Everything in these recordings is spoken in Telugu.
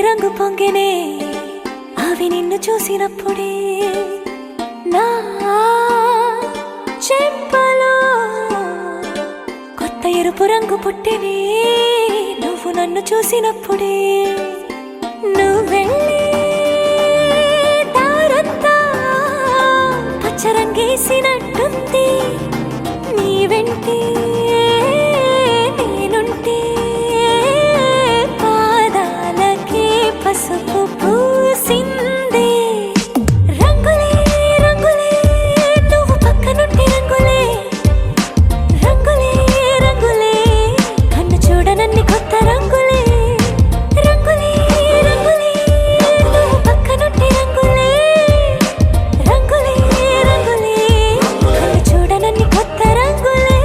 రంగు పొంగెనే అవి నిన్ను చూసినప్పుడే నా చెంపలో కొత్త ఎరుపు రంగు పుట్టెనే నువ్వు నన్ను చూసినప్పుడే నువ్వెళ్ళి దారంతా పచ్చరంగేసినట్టుంది నీ వెంటే నేనుంటే పాదాలకే పసుపు పూసిందే రంగులే రంగులే నువ్వు పక్కనుంటే రంగులే రంగులే రంగులే కన్ను చూడనన్ని కొత్త రంగులే రంగులే రంగులే నువ్వు పక్కనుంటే రంగులే రంగులే రంగులే కన్ను చూడనన్ని కొత్త రంగులే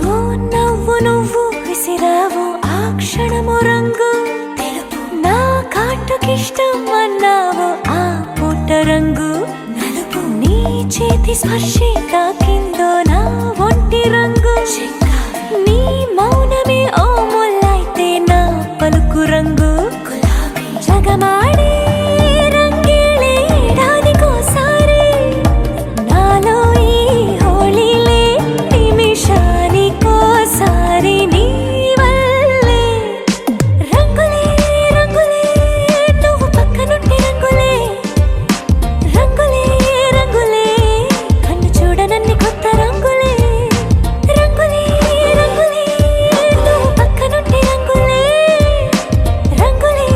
ఓ నవ్వు నువ్వు విసిరావు ఆ క్షణము రంగు తెలుపు నా కాటుకిష్టం అన్నావు ఆ పుట్ట రంగు నలుపు నీ చేతి స్పర్శే తాకిందో నా ఒంటి రంగు నీ మౌనమే ఓ ముల్లైతే నా పలుకు రంగు గులాబీ జగమాడే రంగేళే ఏడాదికోసారి నాలో ఈ హోళీలే నిమిషానికోసారి నీ వల్లే రంగులే రంగులే నువ్వు పక్కనుంటే రంగులే రంగులే రంగులే కన్ను చూడనన్ని కొత్త రంగులే రంగులే రంగులే నువ్వు పక్కనుంటే రంగులే రంగులే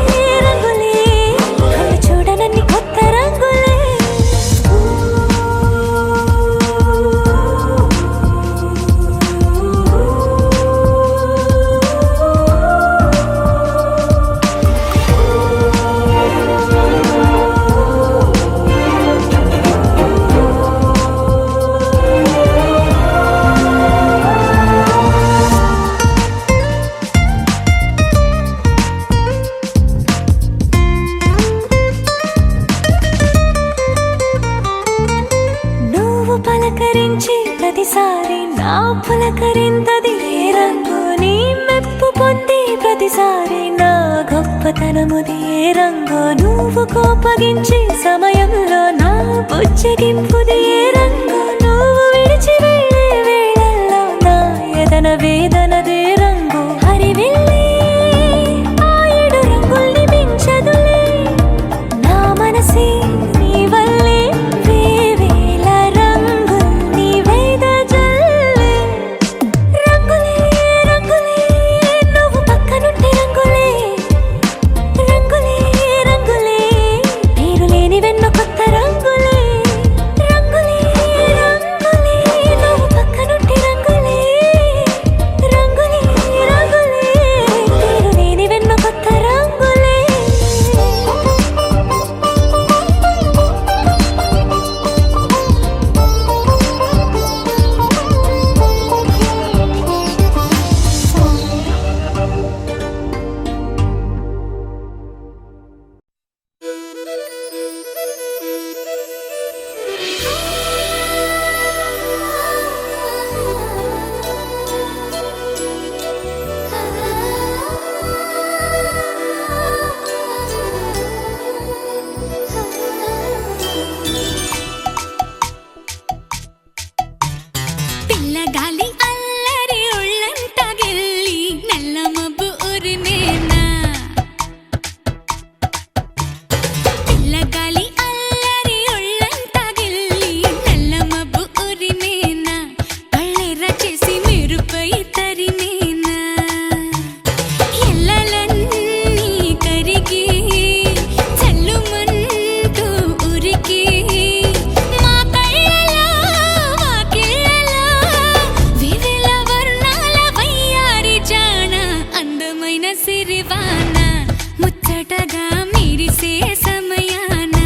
రంగులే కన్ను చూడనన్ని కొత్త రంగులే నువ్వు పలకరించి ప్రతిసారి నా పులకరింతది ఏ రంగు నీ మెప్పు పొంది ప్రతిసారి నా గొప్పతనముది ఏ రంగు నువ్వు కోపగించి సమయంలో నా బుజ్జగింపుది ఏ రంగు నువ్వు విడిచి వెళ్ళే వేళల్లో నా ఎదన వేదనదే రంగు హరివిల్లే ఆ ఏడు రంగుల్ని మించదులే నా మనసే నీ వల్లే వేవేల రంగుల్ని వెదజల్లే రంగులే రంగులే నువ్వు పక్కనుంటే రంగులే రంగులే రంగులే పేరు లేని వెన్న కొత్త రంగులే రంగులే రంగులే నువ్వు పక్కనుంటే రంగులే రంగులే రంగులే పేరు లేని వెన్న కొత్త రంగులే పిల్లగాలి అల్లరి ఒళ్ళంతా గెల్లి నల్ల మబ్బు ఉరిమేనా పిల్లగాలి అల్లరి ఒళ్ళంతా గెల్లి నల్ల మబ్బు ఉరిమేనా కళ్ళెర్ర చేసి మెరుపై తరిమేనా ఎల్లలన్నీ కరిగి చల్లుమంటూ ఉరికి మా కళ్ళలో వాకిళ్ళలో వివిల వర్ణాల వయ్యారి జాణ అందమైన సిరివాన ముచ్చటగా మెరిసే సమయాన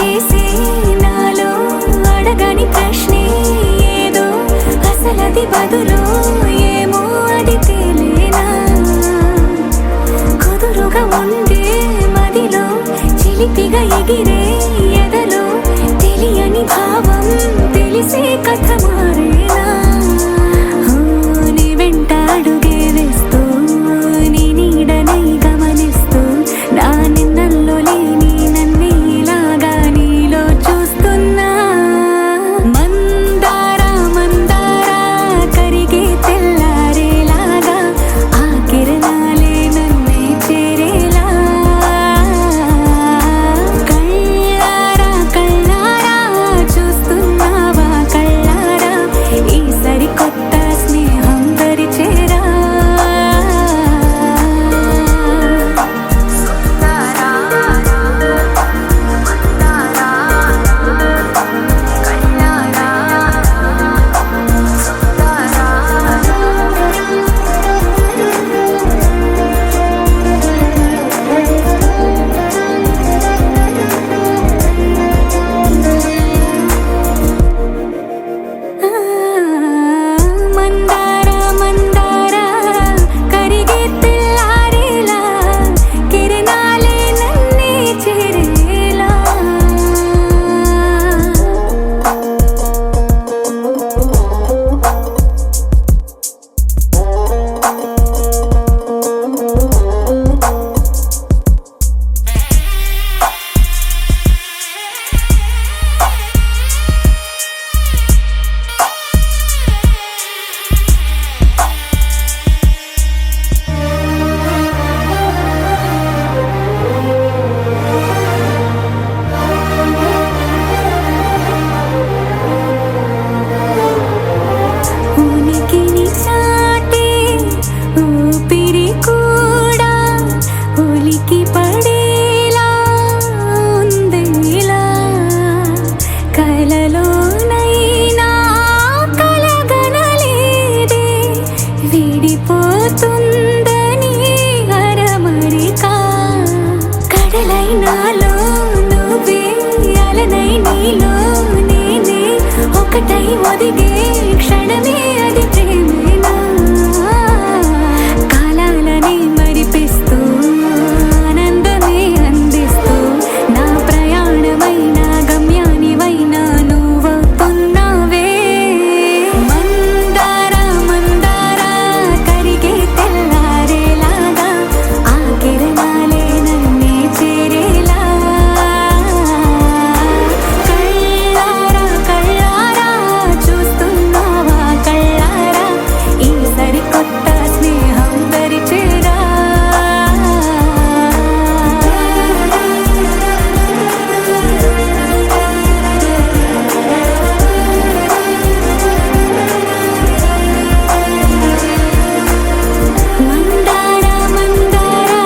చేసే నాలో అడగని ప్రశ్నే ఏదో అసలది బదులు ఏమో అది తేలేనా కుదురుగా ఉండే మదిలో చిలిపిగా ఎగిరే ఎదలో తెలియని భావం తెలిసే కథ మారేనా నీ వెంట అడుగే వేస్తూ నీ నీడనై గమనిస్తూ నా నిన్నల్లో లేని నన్నే ఇలాగా నీలో చూస్తున్నా మందారా మందారా కరిగే తెల్లారేలాగా ఆ కిరణాలే నన్నే చేరేలా కళ్ళారా కళ్ళారా చూస్తున్నావా కళ్ళారా ఈ సరికొత్త స్నేహం పరిచేరా మందారా మందారా కరిగే తెల్లారేలా కిరణాలే నన్నే చేరేలా ఉనికిని చాటే ఊపిరి కూడా ఉలికి పడేలా ఉందేలా కలలోనైనా కలగనలేదే విడిపోతుందని అరమరిక కడలై నాలో నువ్వే అలనై నీలో నేనే ఒకటై ఒదిగే క్షణమే అది ప్రేమేనా కాలాలని మరిపిస్తూ ఆనందమే అందిస్తూ నా ప్రయాణమైన గమ్యానివైనా నువ్వవుతున్నావే మందారా మందారా కరిగే తెల్లారేలాగా ఆ కిరణాలే నన్నే చేరేలా కళ్ళారా కళ్ళారా చూస్తున్నావా కళ్ళారా ఈ సరికొత్త స్నేహం పరిచేరా మందారా మందారా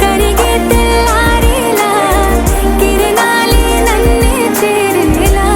కరిగే తెల్లారేలా కిరణాలే నన్నే చేరేలా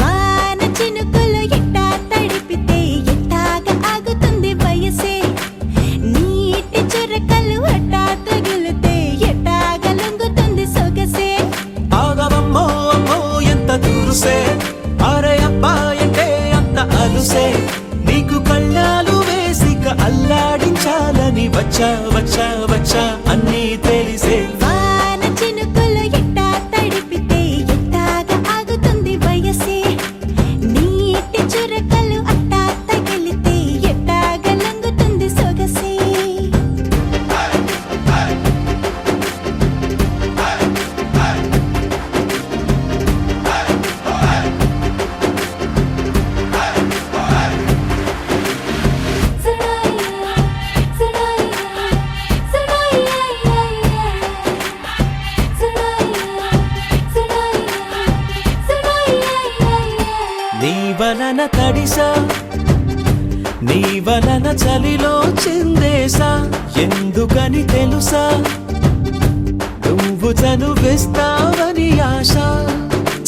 వాన చినుకులు ఎట్టా తడిపితే ఎట్టాగా ఆగుతుంది వయసే నీటి చురకలు అట్టా తగిలితే ఎట్టాగా లొంగుతుంది సొగసే ఆగవమ్మో అమ్మో ఎంత దూరుసే అరే అబ్బాయంటే అంత అలుసే నీకు కళ్ళాలు వేసిక అల్లాడించాలని వచ్చా వచ్చా వచ్చా అన్నీ తెలిసే వాన చినుకులు ఎట్టా తడిపితే ఎట్టాగా ఆగుతుంది వయసే నీటి చురకలు అట్టా తగిలితే ఎట్టాగా లొంగుతుంది సొగసే సునాయా సునాయా వలన తడిసా నీ వలన చలిలో చిందేసా ఎందుకని తెలుసా నువ్వు చనువిస్తావని ఆశ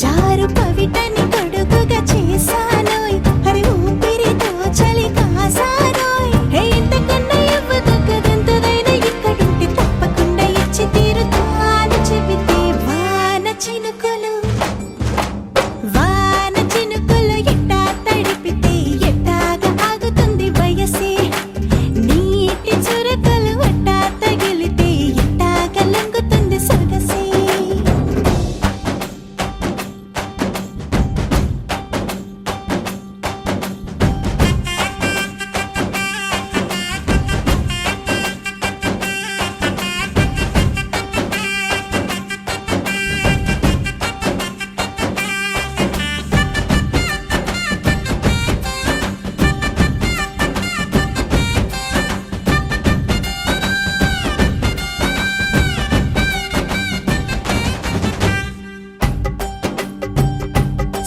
చారు పవిటని కొడుకుగా చేశానోయ్ హరి ఊపిరితో చలి కాసానోయ్ హే ఇంతకన్నా ఇవ్వదగ్గదెంతదైనా ఇక్కడుంటే తప్పకుండా ఇచ్చి తీరుతాను చెబితే వాన చినుకులు ఎట్టా తడిపితే ఎట్టాగా ఆగుతుంది వయసే నీటి చురకలు అట్టా తగిలితే ఎట్టాగా లొంగుతుంది సొగసే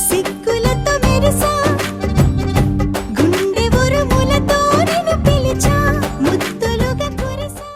సిగ్గులతో మెరిసా గుండె ఉరుములతో నిన్ను పిలిచా ముద్దులుగా కురిసా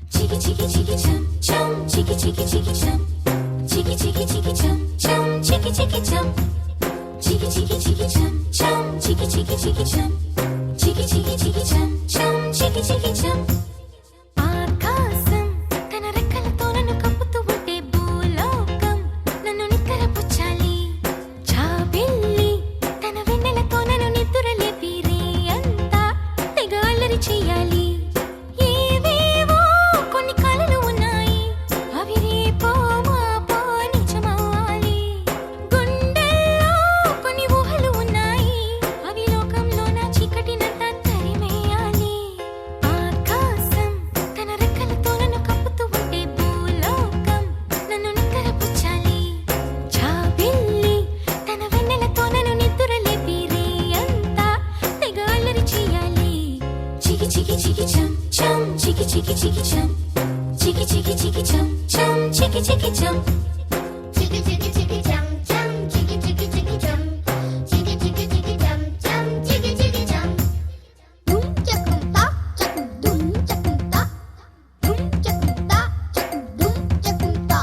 Chiki chiki chum chum, chiki chiki chiki chum, chiki chiki chiki chum chum, chiki chiki chum, chiki chiki chiki chum chum, chiki chiki chiki chum, chiki chiki chiki chum chum, chiki chiki chum. ఆకాశం తన రెక్కలతో నన్ను కప్పుతూ ఉంటే భూలోకం నన్ను నిక్కరపుచ్చాలి చాబిల్లి తన వెన్నెలతో నన్ను నిద్రలేపి రే అంతా తెగ అల్లరి చెయ్యాలి ఏవేవో కొన్ని కలలు ఉన్నాయి అవి రేపో మాపో నిజమవ్వాలి గుండెల్లో కొన్ని ఊహలు ఉన్నాయి అవి లోకంలో నా చీకటినంతా తరిమేయాలి ఆకాశం తన రెక్కలతో నన్ను కప్పుతూ ఉంటే భూలోకం నన్ను నిక్కరపుచ్చాలి చాబిల్లి తన వెన్నెలతో నన్ను నిద్రలేపి రే అంతా తెగ అల్లరి చెయ్యాలి చికి చికి చికి చం చం చికి చికి చికి చం చికి చికి చికి చం చం చికి చికి చం Chiki chiki chiki chum chum, chiki chiki chiki chum, chiki chiki chiki chum chum, chiki chiki chum. Dum chakum ta, chakum dum chakum ta, dum chakum ta, chakum dum chakum ta.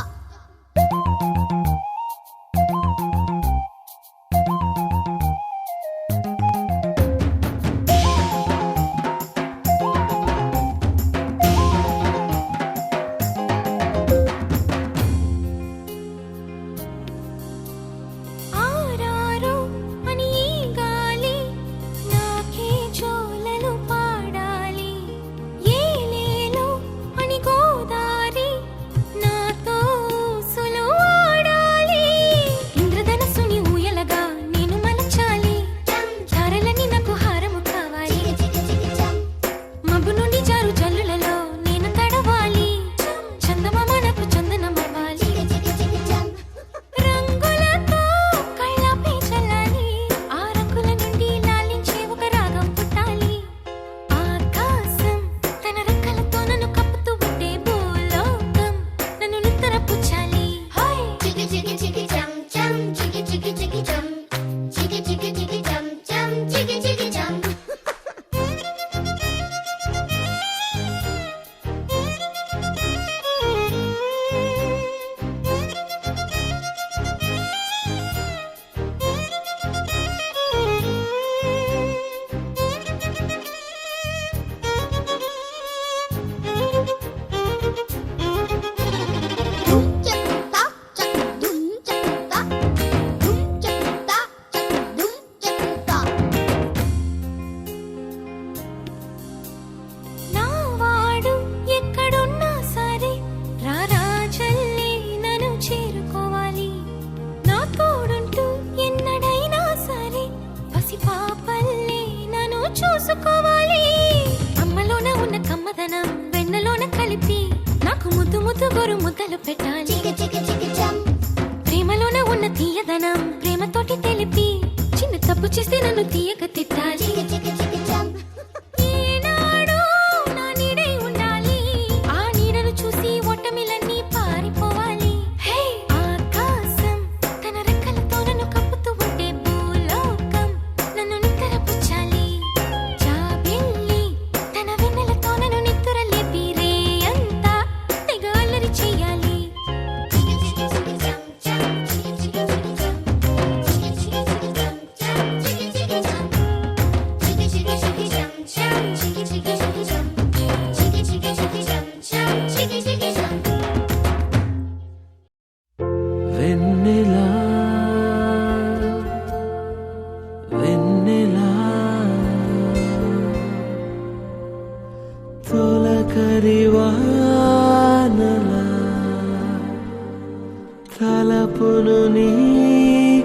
చూసుకోవాలి. అమ్మలోన ఉన్న కమ్మదనం వెన్నలోన కలిపి నాకు ముద్దు ముద్దు గొరు ముద్దలు పెట్టాలి. ప్రేమలోన ఉన్న తీయదనం ప్రేమతోటి తెలిపి చిన్న తప్పు చేస్తే నన్ను తీయక తిట్టాలి. ఈనాడు నా నీడై ఉండాలి. ఆ నీడను చూసి ఓటమిలన్నీ పారిపోవాలి. హే ఆకాశం తన రెక్కలతో నన్ను కప్పుతూ ఉంటే భూలోకం నన్ను నిద్రపుచ్చాలి. జాబిల్లి తన వెన్నెలతో నన్ను నిద్ర లేపి రేయంతా తెగ అల్లరి చెయ్యాలి. వెన్నెలా వెన్నెలా తొలకరి వానలా తలపును నీ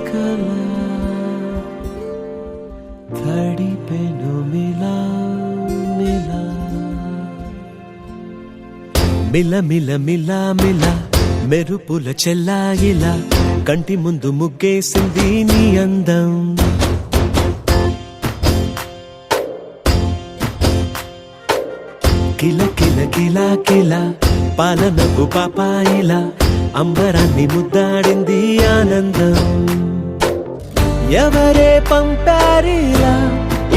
కల తడిపెను మిలా మిలా మిల మిల మిల మిల మెరుపుల చెల్లాయిలా కంటి ముందు ముగ్గేసింది నీ అందం. కిల కిల కిల కిల పాలనకు పాపాయిలా అంబరాన్ని ముద్దాడింది ఆనందం. ఎవరే పంపారిలా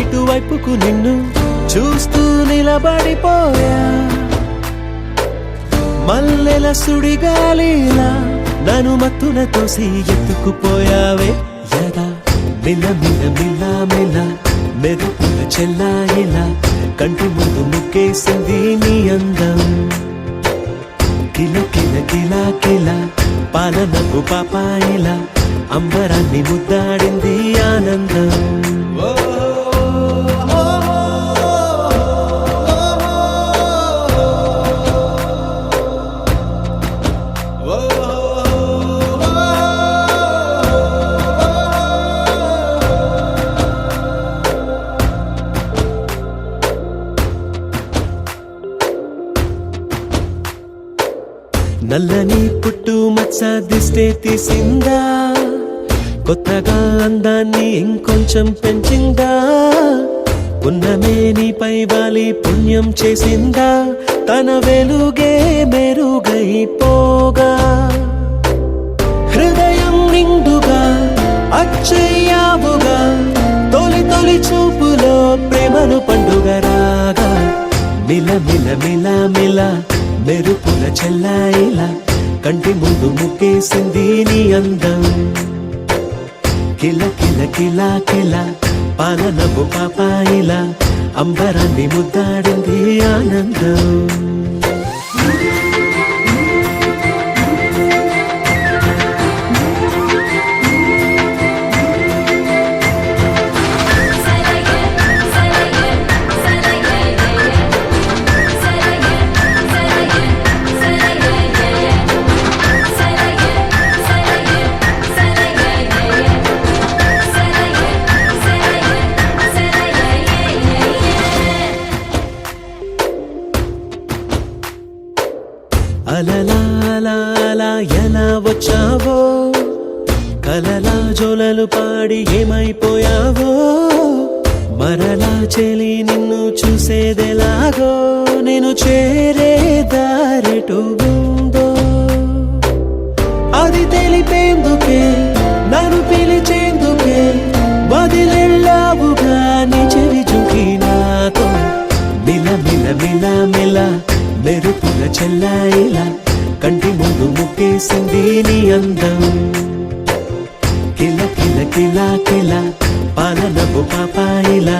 ఇటువైపుకు నిన్ను చూస్తూ నిలబడిపోయా. మల్లెల సుడిగాలిలా నన్ను మత్తున తోసి ఎత్తుకుపోయావే. యదా మిల మిల మిల మిల మెరుపుల చెల్లాయిలా కంటి ముందు ముగ్గేసింది నీ అందం. కిల కిల కిల కిల పాలనకు పాపాయిలా అంబరాన్ని ముద్దాడింది ఆనందం. నల్లని పుట్టు మచ్చ దిష్టే తీసిందా, కొత్తగా అందాన్ని ఇంకొంచెం పెంచిందా. ఉన్నమే నీపై వాలి పుణ్యం చేసిందా, తన వెలుగే మెరుగైపోగా. హృదయం నిండుగా అచ్చయ్యావుగా, తొలి తొలి చూపులో ప్రేమను పండుగ రాగా. మిల మిల మిల మిల మెరుపుల చెల్లాయిలా కంటి ముందు ముగ్గేసింది నీ అందం. కిల కిల కిల కిల పాలనకు పాపాయిలా అంబరాన్ని ముద్దాడింది ఆనందం. అలలా అలా అలా ఎలా వచ్చావో, కలలా జోలలు పాడి ఏమైపోయావో. మరలా చెలి నిన్ను చూసేదెలాగో, నేను చేరే దారెటు ఉందో అది తెలిపేందుకే, నన్ను పిలిచేందుకే వదిలెళ్ళావుగా నీ చెవి చుకి నాతో. మిల మిల మిల మిల మెరుపుల చెల్లాయిలా కంటి ముందు ముగ్గేసింది నీ అందం. కిల కిల కిల కిల పాలనకు పాపాయిలా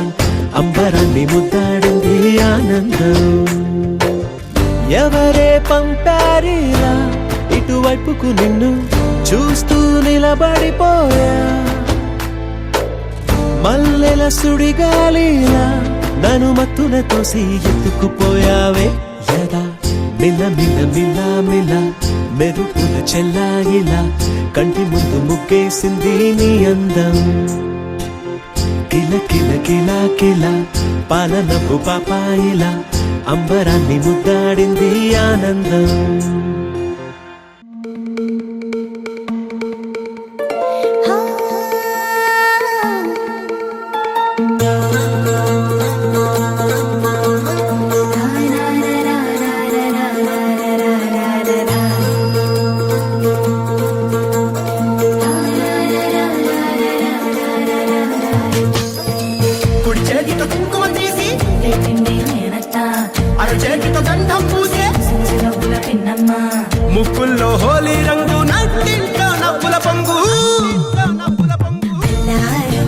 అంబరాన్ని ముద్దాడింది ఆనందం. ఎవరే పంపారిలా ఇటువైపుకు నిన్ను చూస్తూ నిలబడిపోయా. మల్లెల సుడిగాలిలా నన్ను మత్తున తోసి ఎత్తుకుపోయావే. యదా మిల మిల మిల మిల మెరుపుల చెల్లాయిలా కంటి ముందు ముగ్గేసింది నీ అందం. కిల కిల కిల కిల పాలనపు పాపాయిలా అంబరాన్ని ముద్దాడింది ఆనందం. కుడి చేతితో కుంకుమ తీసి అరచేతితో గంధం పూసే ముక్కుల్లో హోలీ రంగు నట్టింట్లో నవ్వుల పొంగు.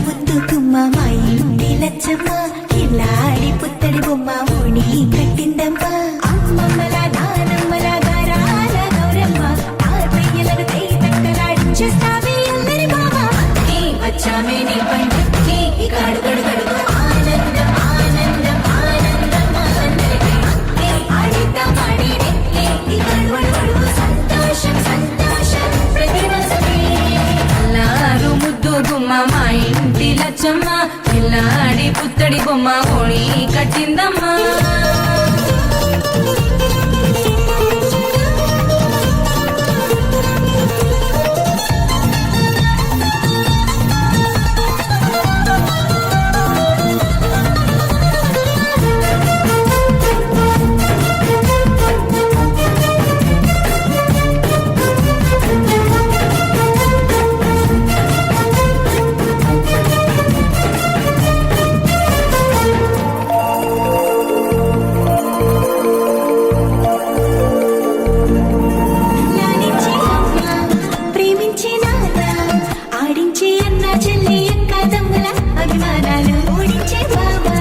ముద్దు గుమ్మ మా ఇంటి లచ్చమ్మ కిల్లాడి పుత్తడి బొమ్మ ఓణి కట్టిందమ్మ. అమ్మమ్మల నానమ్మల గారాల గౌరమ్మ తాతయ్యలను కై తట్టలాడించేస్తావే అందరి బావ. వచ్చామే నీ పండుగకి ఇక అడుగడు గడుగు ఆనందం ఆనందం ఆనందం అందరికీ ఆడిద్దాం ఆడిడే ఇక అడుగడు సంతోషం సంతోషం ప్రతి మనసుకి. అల్లారు ముద్దు గుమ్మ మా ఇంటి లచ్చమ్మ పిల్లాడి పుత్తడి బొమ్మ కోడి కట్టిందమ్మా. లాలించే అమ్మ ప్రేమించే నాన్న ఆడించే అన్న చెల్లి అక్క తమ్ముల అభిమానాలు ఓడించే బాబా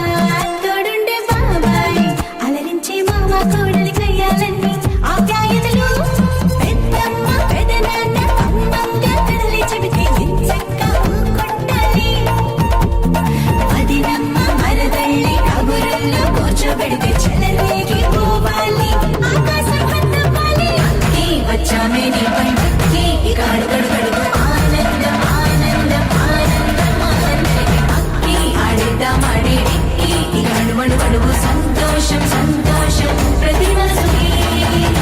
తోడుండే బాబాయ్ అలరించే మామ కోడలి కయ్యాలన్నీ ఆప్యాయతలు. పెద్దమ్మ పెదనాన్న అమ్మంగా కథలే చెబితే ఎంచక్క కొట్టాలి. వదినమ్మ మరదళ్ళి కబురుల్లో కూర్చోబెడితే చెలరేగి పోవాలి ఆకాశం కన్నవ్వాలి. వచ్చామే నీ పండుగకి ఇక అడుగడు గడుగు ఆనందం ఆనందం ఆనందం అందరికీ అక్కి ఆడిద్దాం ఆడేడి ఇక అడుగడు గడుగు సంతోషం సంతోషం ప్రతి మనసుకి.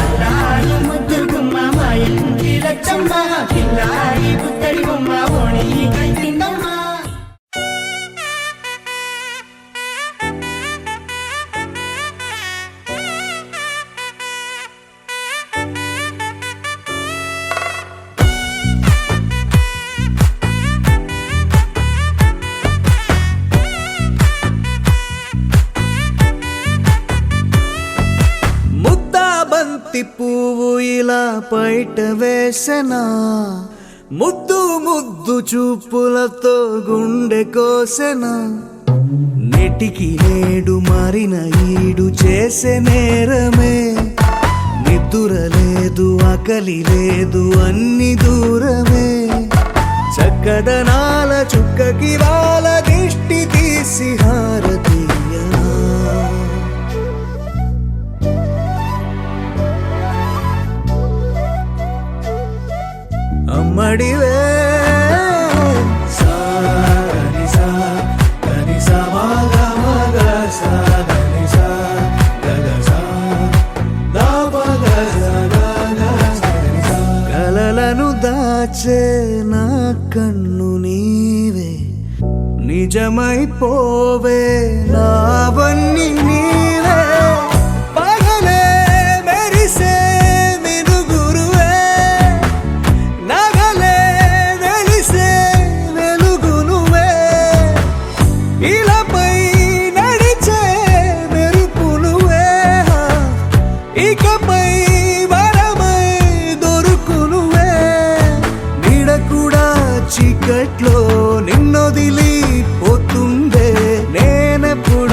అల్లారు ముద్దు గుమ్మ మా ఇంటి లచ్చమ్మ కిల్లాడి పుత్తడి బొమ్మ ఓణి కట్టిందమ్మ. ముద్దా బంతి పువ్వు ఇలా బయట వేసెనా ముద్దు ముద్దు చూపులతో గుండె కోసెనా. నెటికి నేడు మారిన ఈడు చేసే నేరమే నిద్దుర లేదు ఆకలి లేదు అన్ని దూరమే. చక్కదనాల చుక్కకి వాళ్ళ దిష్టి తీసి హారతీయనా. అమ్మడివే సాగని సా గని సా మగ మగ సా గని సా గగ సా దా పగ సా గగ సని సా. కలలను దాచే నా కన్ను నీవే నిజమైపోవే నావన్నీ నీవే. పగలే మెరిసే మినుగురువే నగలే వెలిసే వెలుగు నువ్వే. ఇలాపై నడిచే మెరుపు నువ్వే ఇకపై వరమై దొరుకు నువ్వే. నీడ కూడా చీకట్లో నిన్నొదిలి పోతుందే నేనెప్పుడు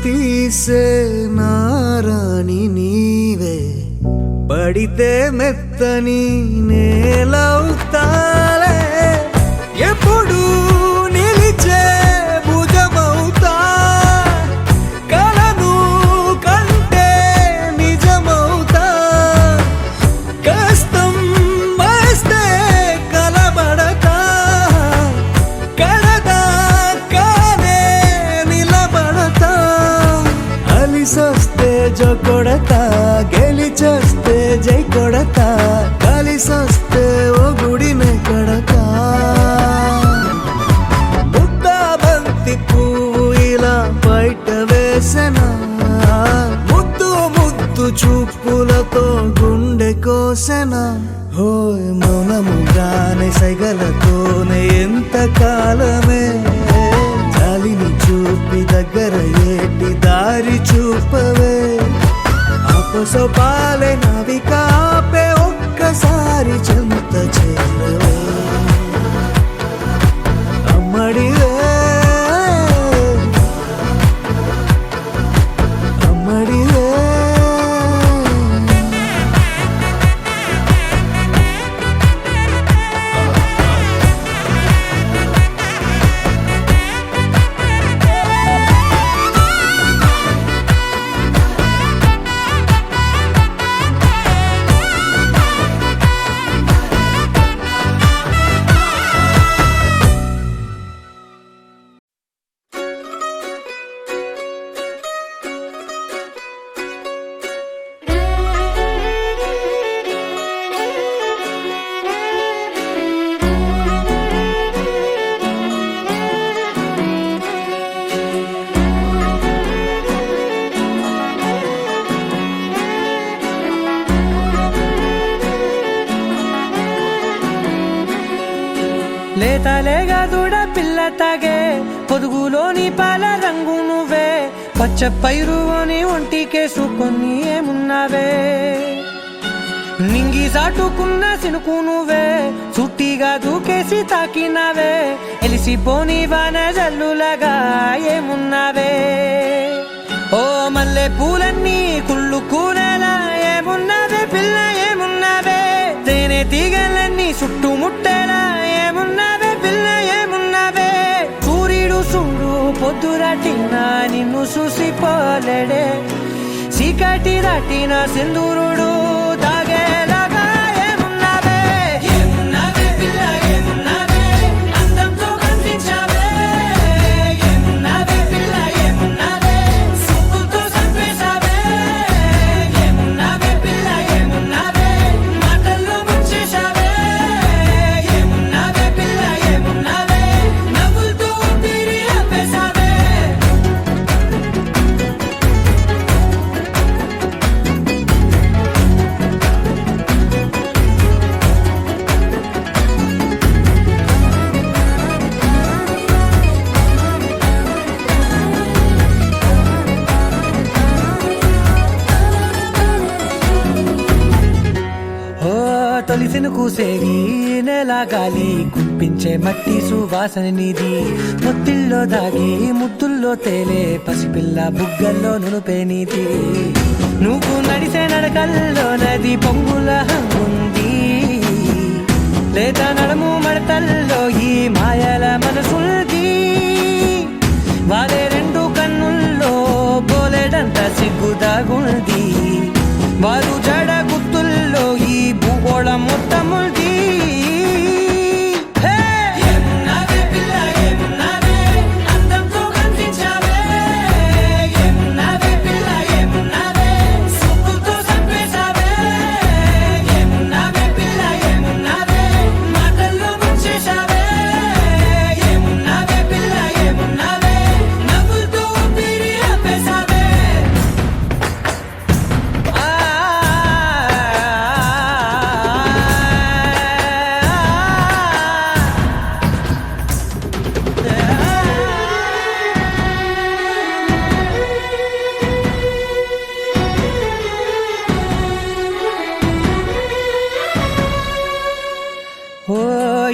తీసే నారాణి నీవే పడితే మెత్తని నేలవుతాలే ఎప్పుడు నిలిచే భుజమవుతా కలను కంటే నిజమవుతా కష్టం వస్తే కలబడతా కడదా కానే నిలబడతా అలిసొస్తే జో కొడతా గెలిచొస్తే జై కొడతా కలిసొస్తే ఓ గుడినే కడతా ముద్దా బంతి పువ్వు ఇలా బయట వేసెనా ముద్దు ముద్దు చూపులతో గుండె కోసెనా హోయ్ మౌనముగానే సైగలతోనే ఎంత కాలమే జాలిని చూపి దగ్గర ఏటి దారి చూపవే ఆపసోపాలే నావికాపే ఒక్కసారి చెంత చేరవే అమ్మడివే అమ్మడివే లేతలేగా దూడ పిల్ల తాగే పొదుగులోని పాల రంగు నువ్వే పచ్చ పైరుని ఒంటికేసుకొని ఏమున్నావే నింగి సాటుకున్న సినుకు నువ్వే చుట్టిగా దూకేసి తాకినావే ఎలిసిపోని వాన జల్లులాగా ఏమున్నావే ఓ మల్లె పూలన్నీ కుళ్ళు కూరలా ఏమున్నావే పిల్ల ఏమున్నావే తేనె తీగలన్నీ చుట్టుముట్టేలా ఏమున్నావే పిల్ల ఏమున్నావే సూర్యుడు చూడు పొద్దురాటిన నిన్ను చూసిపోలేడే చీకటి దాటిన సింధూరుడు తాగేలాగా ఏమున్నావే ఏమున్నావే పిల్ల ఏమున్నావే అందంతో కనిపించావే ఏమున్నావే పిల్ల ఏమున్నావే సుక్కుతో చంపేశావే ఏమున్నావే పిల్ల ఏమున్నావే మాటల్లో ముంచేశావే ఏమున్నావే పిల్ల ఏమున్నావే నవ్వులతో ఊపిరి ఆపేశావే ఓ తొలిసిను కూసేగి నెల గాలి కుప్పించే మట్టి సువాసన నీది ముత్తిల్లో దాగి ముత్తుల్లో తేలే పసిపిల్ల బుగ్గల్లో నునుపే నీది నువ్వు నడిసే నడకల్లో నది పొంగుల హంగుంది లేత నడుము మడతల్లో ఈ మాయల మనసుంది వారే రెండు కన్నుల్లో బోలెడంత సిగ్గుదాగుంది వారు జడ గుత్తుల్లో ఈ భూగోళం మొత్తముంది ఏమున్నావే పిల్ల ఏమున్నావే అందంతో కనిపించావే ఏమున్నావే పిల్ల ఏమున్నావే సుక్కుతో చంపేశావే ఏమున్నావే పిల్ల ఏమున్నావే మాటల్లో ముంచేశావే ఏమున్నావే పిల్ల ఏమున్నావే నవ్వులతో ఊపిరి ఆపేశావే ఆ ఓ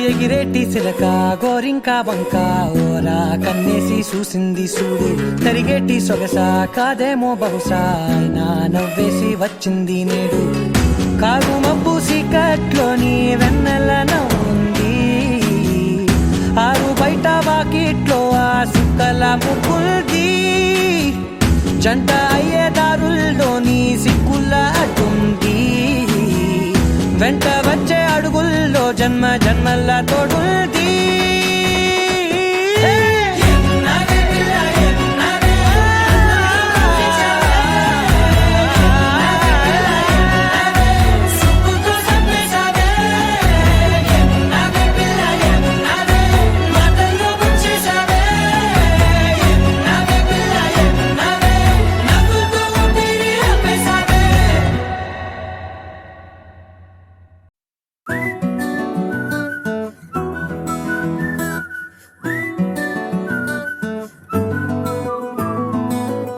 ఎగిరేటి సిలక గోరింక బంక ఓరా కన్నేసి చూసింది చూడు తరిగేటి సొగస కాదేమో బహుశా అయినా నవ్వేసి వచ్చింది నేడు కాగు మబ్బు సీకట్లోని వెన్నెల నవ్వుంది ఆరు బయట వాకిట్లో ఆ సుక్కల ముగ్గుల్ది జంట అయ్యే దారుల్లోని సిక్కుల అడ్డుంది వెంట వచ్చే అడుగుల్లో జన్మ జన్మల్ల తోడుంది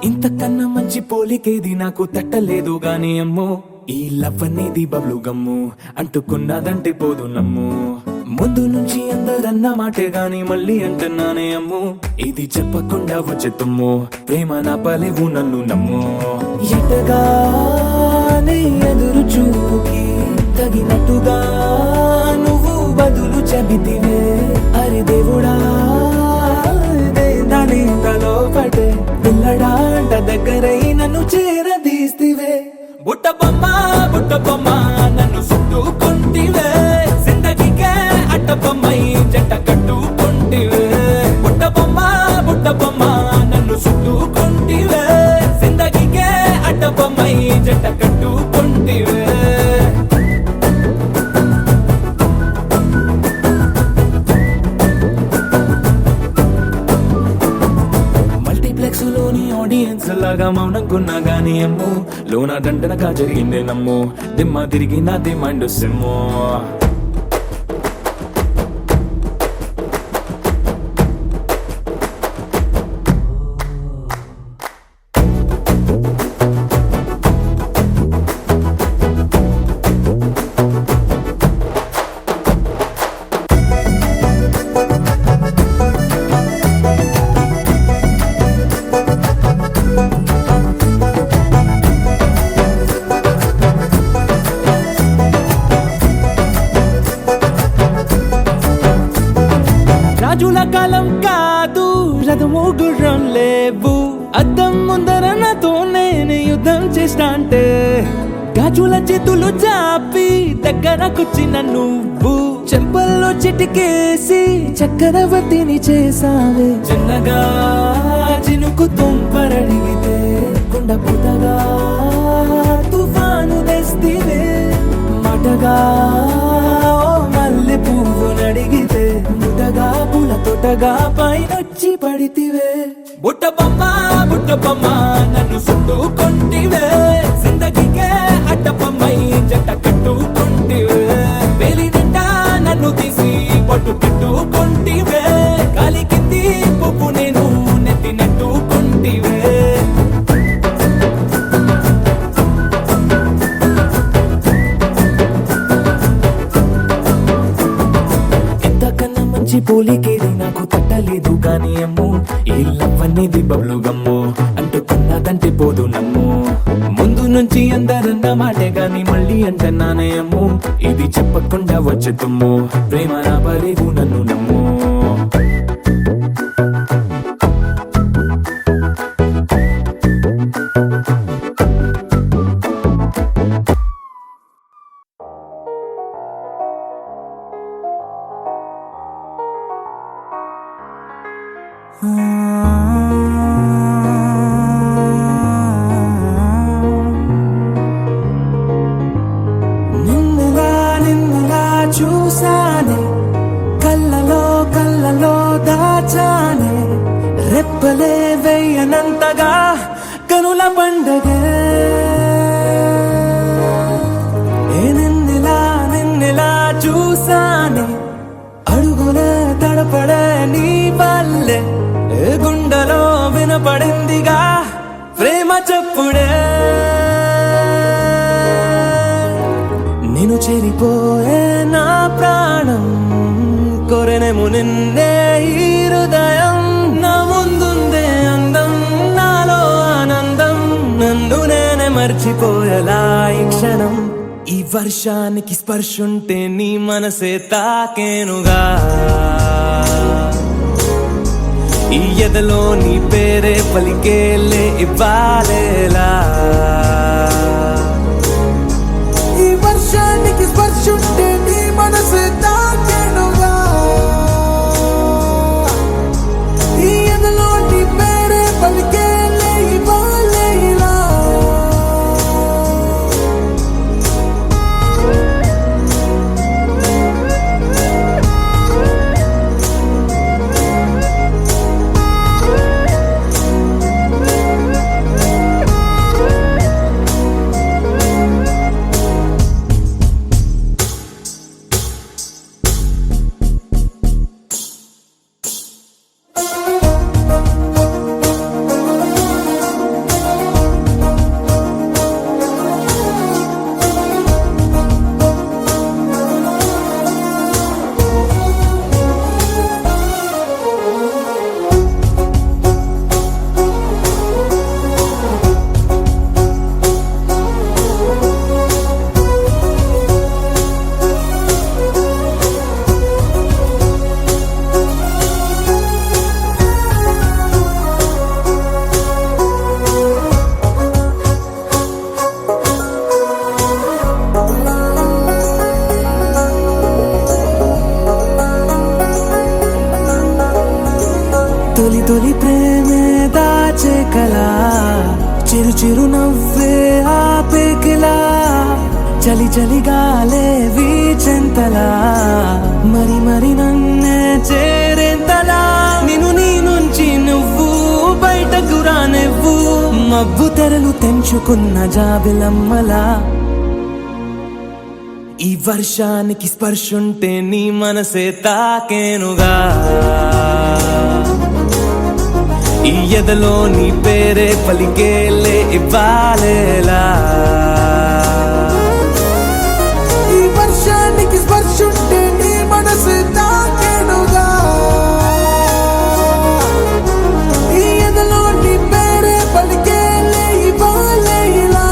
ఇంతకన్నా మంచి పోలికేది నాకు తట్టలేదు గాని అమ్మో ఈ లవ్ అనేది బబ్లు గమ్ము అంటుకున్నదంటే పోదు నమ్ము ముందు నుంచి అందరన్న మాటే గాని మళ్ళీ అంటున్నానే అమ్ము ఇది చెప్పకుండా వచ్చే తుమ్ము ప్రేమ నా పలేవు నన్ను నమ్ము ఎటగానే ఎదురు చూకి తగినట్టుగా నువ్వు బదులు చెబితివే అరి దేవుడా దాని తలో పడే పిల్లడాంట దగ్గరై నన్ను చేరదీస్తివే బుట్ట బొమ్మ నన్ను చుట్టుకుంటివే జిందగీకే అట్ట బొమ్మై జంట కట్టుకుంటివే బుట్ట బొమ్మ నన్ను చుట్టుకుంటివే జిందగీకే అట్ట బొమ్మై జంట కట్టుకుంటివే లోని ఆడియన్స్ లాగా మౌనంకున్నా గానీ అమ్ము లోన దండనగా జరిగిందే నమ్ము దిమ్మ తిరిగి నాది మైండ్ సిమ్ము రాజుల కాలం కాదు రథము గుర్రం లేవు అద్దం ముందర నాతో నేను యుద్ధం చేస్తా అంటే గాజుల చేతులు చాపి దగ్గరకొచ్చిన నువ్వు చెంపల్లో చిటికేసి చక్రవర్తిని చేసావే చిన్నగా చినుకు తుంపరడిగితే కుండ పుటగా తుఫాను తెస్తివే మాటగా మల్లె పువ్వు నడిగితే ముదగా పూల తోటగా పైనొచ్చి పడితివే బుట్ట బొమ్మ నన్ను చుట్టుకుంటివే జిందగీకే అట్ట బొమ్మై జంట కట్టుకుంటివే వేలి నిండా నన్ను తీసి పట్టు పెట్టుకుంటివే కాలి కింది పువ్వు నేను నెత్తి నెట్టుకుంటివే పోలికేది నాకు తట్టలేదు గాని అమ్ము ఈ లవ్ అనేది బబ్లు గమ్ము అంటుకున్నదంటే పోదు నమ్ము ముందు నుంచి అందరన్న మాటే గాని మళ్ళీ అంటున్నానే అమ్ము ఇది చెప్పకుండా వచ్చే తుమ్ము ప్రేమ నా పలేవు నన్ను నమ్ము నిన్నులా చూసానే కళ్ళలో దాచానే రెప్పలే వెయ్యనంతగా కనుల పండగే నిన్నులా చూసానే అడుగులే తడపడే నీ వల్లే గుండెలో వినపడిందిగా ప్రేమ చెప్పుడే నేను చెరిపోయే నా ప్రాణం చూసేనేమో నిన్నే ఈ హృదయం నా ముందుందే అందం నాలో ఆనందం నన్ను నేనే మర్చిపోయేలా ఈ క్షణం ఈ వర్షానికి స్పర్శుంటే నీ మనసే తాకేనుగా ఈ ఎదలో నీ పేరే పలికేలే ఇవ్వాలేలా ఈ వర్షానికి స్పర్శుంటే నీ మనసు తాకేనుగా ఈ ఎదలో నీ పేరే పలికేలే ఇవ్వాలేలా తొలి తొలి ప్రేమే దాచే కలా చిరు చిరు నవ్వే ఆపేకిలా చలి చలి గాలే వీచెంతలా మరి మరి నన్నే చేరేంతలా నిన్ను నీ నుంచి నువ్వు బయటకు రానివ్వు మబ్బు తెరలు తెంచుకున్న జాబిలమ్మలా ఈ వర్షానికి స్పర్శుంటే నీ మనసే తాకేనుగా ఈ ఎదలో నీ పేరే పలికేలే ఇవ్వాలేలా ఈ వర్షానికి స్పర్శుంటే నీ మనసు తాకేనుగా ఈ ఎదలో నీ పేరే పలికేలే ఇవ్వాలేలా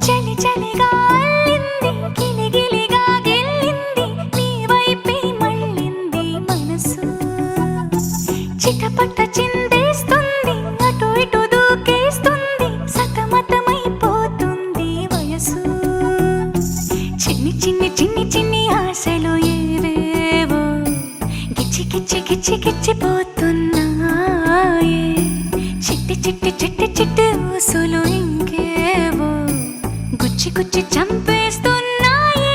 చలి చలిగా అల్లింది గిలిగిలిగా గిల్లింది నీ వైపే మళ్ళింది మనసు చిటపట చిందేస్తుంది అటు ఇటు దూకేస్తుంది సతమతమైపోతుంది వయసు చిన్ని చిన్ని చిన్ని చిన్ని ఆశలు ఏవేవో గిచ్చి గిచ్చి గిచ్చి గిచ్చిపోతున్నాయే చిట్టి చిట్టి చిట్టి చిట్టి ఊసులు ఇంకేవో గుచ్చి గుచ్చి చంపేస్తున్నాయే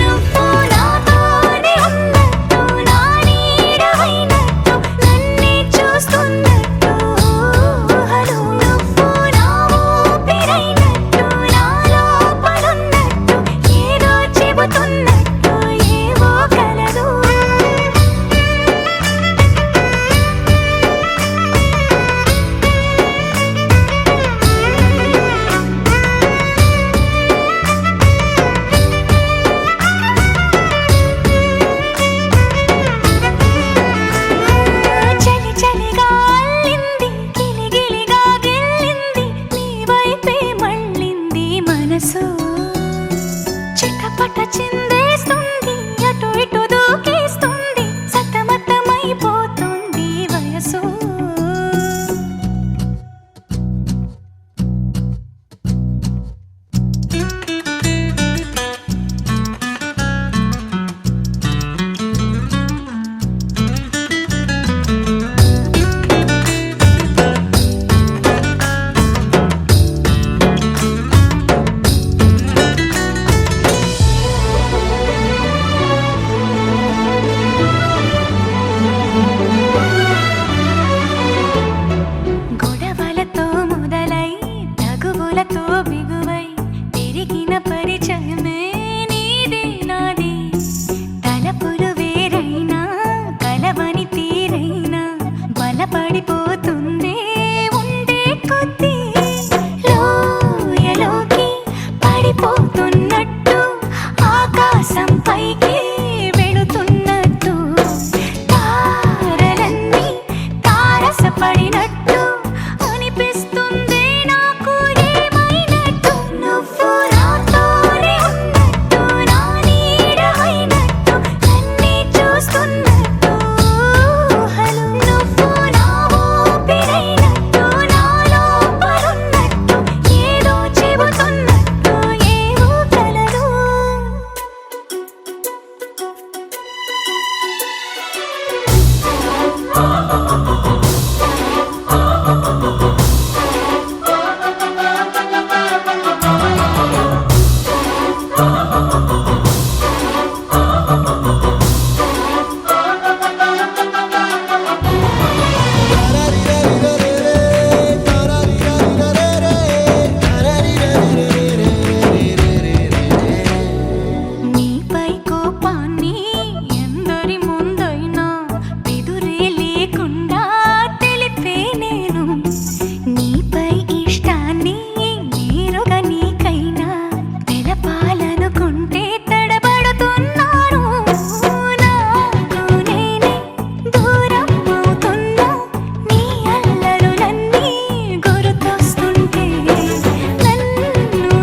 నువ్వు నాతోనే ఉన్నట్టు నా నీడవైనట్టు నన్నే చూస్తున్నట్టు ఊహలు నువ్వు నా ఊపిరైనట్టు నా లోపలున్నట్టు ఏదో చెబుతున్నట్టు ఏవో కలదు చలి చలిగా అల్లింది గిలిగిలిగా గిల్లింది నీ వైపే మళ్ళింది మనసు చిటపట చిందేస్తుంది అటు ఇటు దూకేస్తుంది సతమతమైపోతుంది వయసు నాతో బిగువై పెరిగిన పరిచయమే నీది నాది తలపులు వేరైనా కలవని తీరైనా బలపడిపోతుంది ఉండే కొద్దీ లోయలోకి పడిపోతున్నట్టు ఆకాశం పైకి వెళుతున్నట్టు తారలన్నీ తారసపడినట్టు అనిపిస్తుంది నాకు ఏమైనట్టు నువ్వు నాతోనే ఉన్నట్టు నా నీడ అయినట్టు నన్నే చూస్తున్నట్టు ఊహలు నువ్వు నా ఊపిరైనట్టు నా లోపలున్నట్టు ఏదో చెబుతున్నట్టు ఏవో కలలు నీపై కోపాన్ని ఎందరి ముందైనా బెదురే లేకుండా తెలిపే నేను నీపై ఇష్టాన్ని నేరుగా నీకైనా తెలపాలనుకుంటే తడబడుతున్నాను నాకు నేనే దూరం అవుతున్నా నీ అల్లరులన్నీ గుర్తొస్తుంటే నన్ను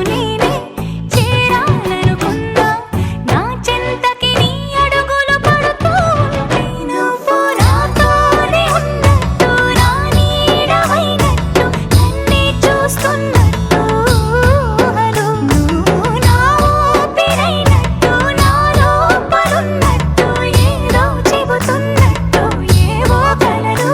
నేనే చేరాలనుకున్నా నా చెంతకి నీ అడుగులు పడుతూ ఉంటే నువ్వు నాతోనే ఉన్నట్టు నా నీడవైనట్టు నన్నే చూస్తున్నట్టు ఊహలు నువ్వు నా ఊపిరైనట్టు నా లోపలున్నట్టు ఏదో చెబుతున్నట్టు ఏవో కలలు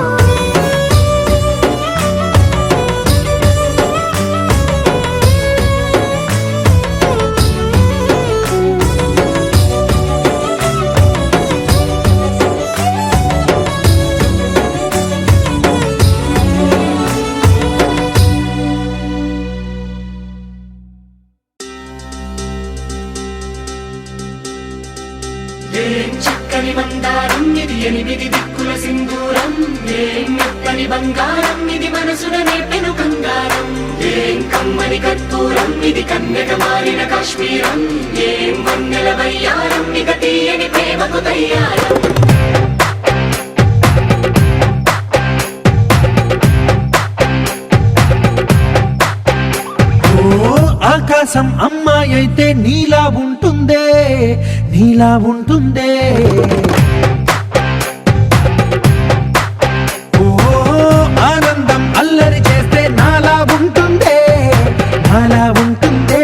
ఏం చక్కని మందారం ఇది ఎనిమిది దిక్కుల సింధూరం ఏం మెత్తని బంగారం ఇది మనసున నేపెను కంగారం ఏం కమ్మని కర్పూరం ఇది కన్యక మారిన కాశ్మీరం ఏం వన్నెల వయ్యారం ఇక తీయని ప్రేమకు తయ్యారం ఓ ఆకాశం అమ్మాయి అయితే నీలా ఉంటుందే నీలా ఉంటుందే ఓ ఆనందం అల్లరి చేస్తే నాలా ఉంటుందే నాలా ఉంటుందే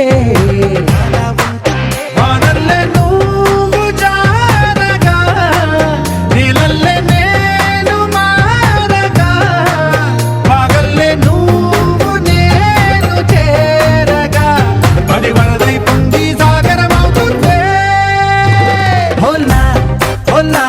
వానల్లే నువ్వు జారగా నీలల్లే నేను మారగా పగల్లే నువ్వు నేను చేరగా పడి వరదై పొంగి సాగరమవుతుందే హోలా హోలా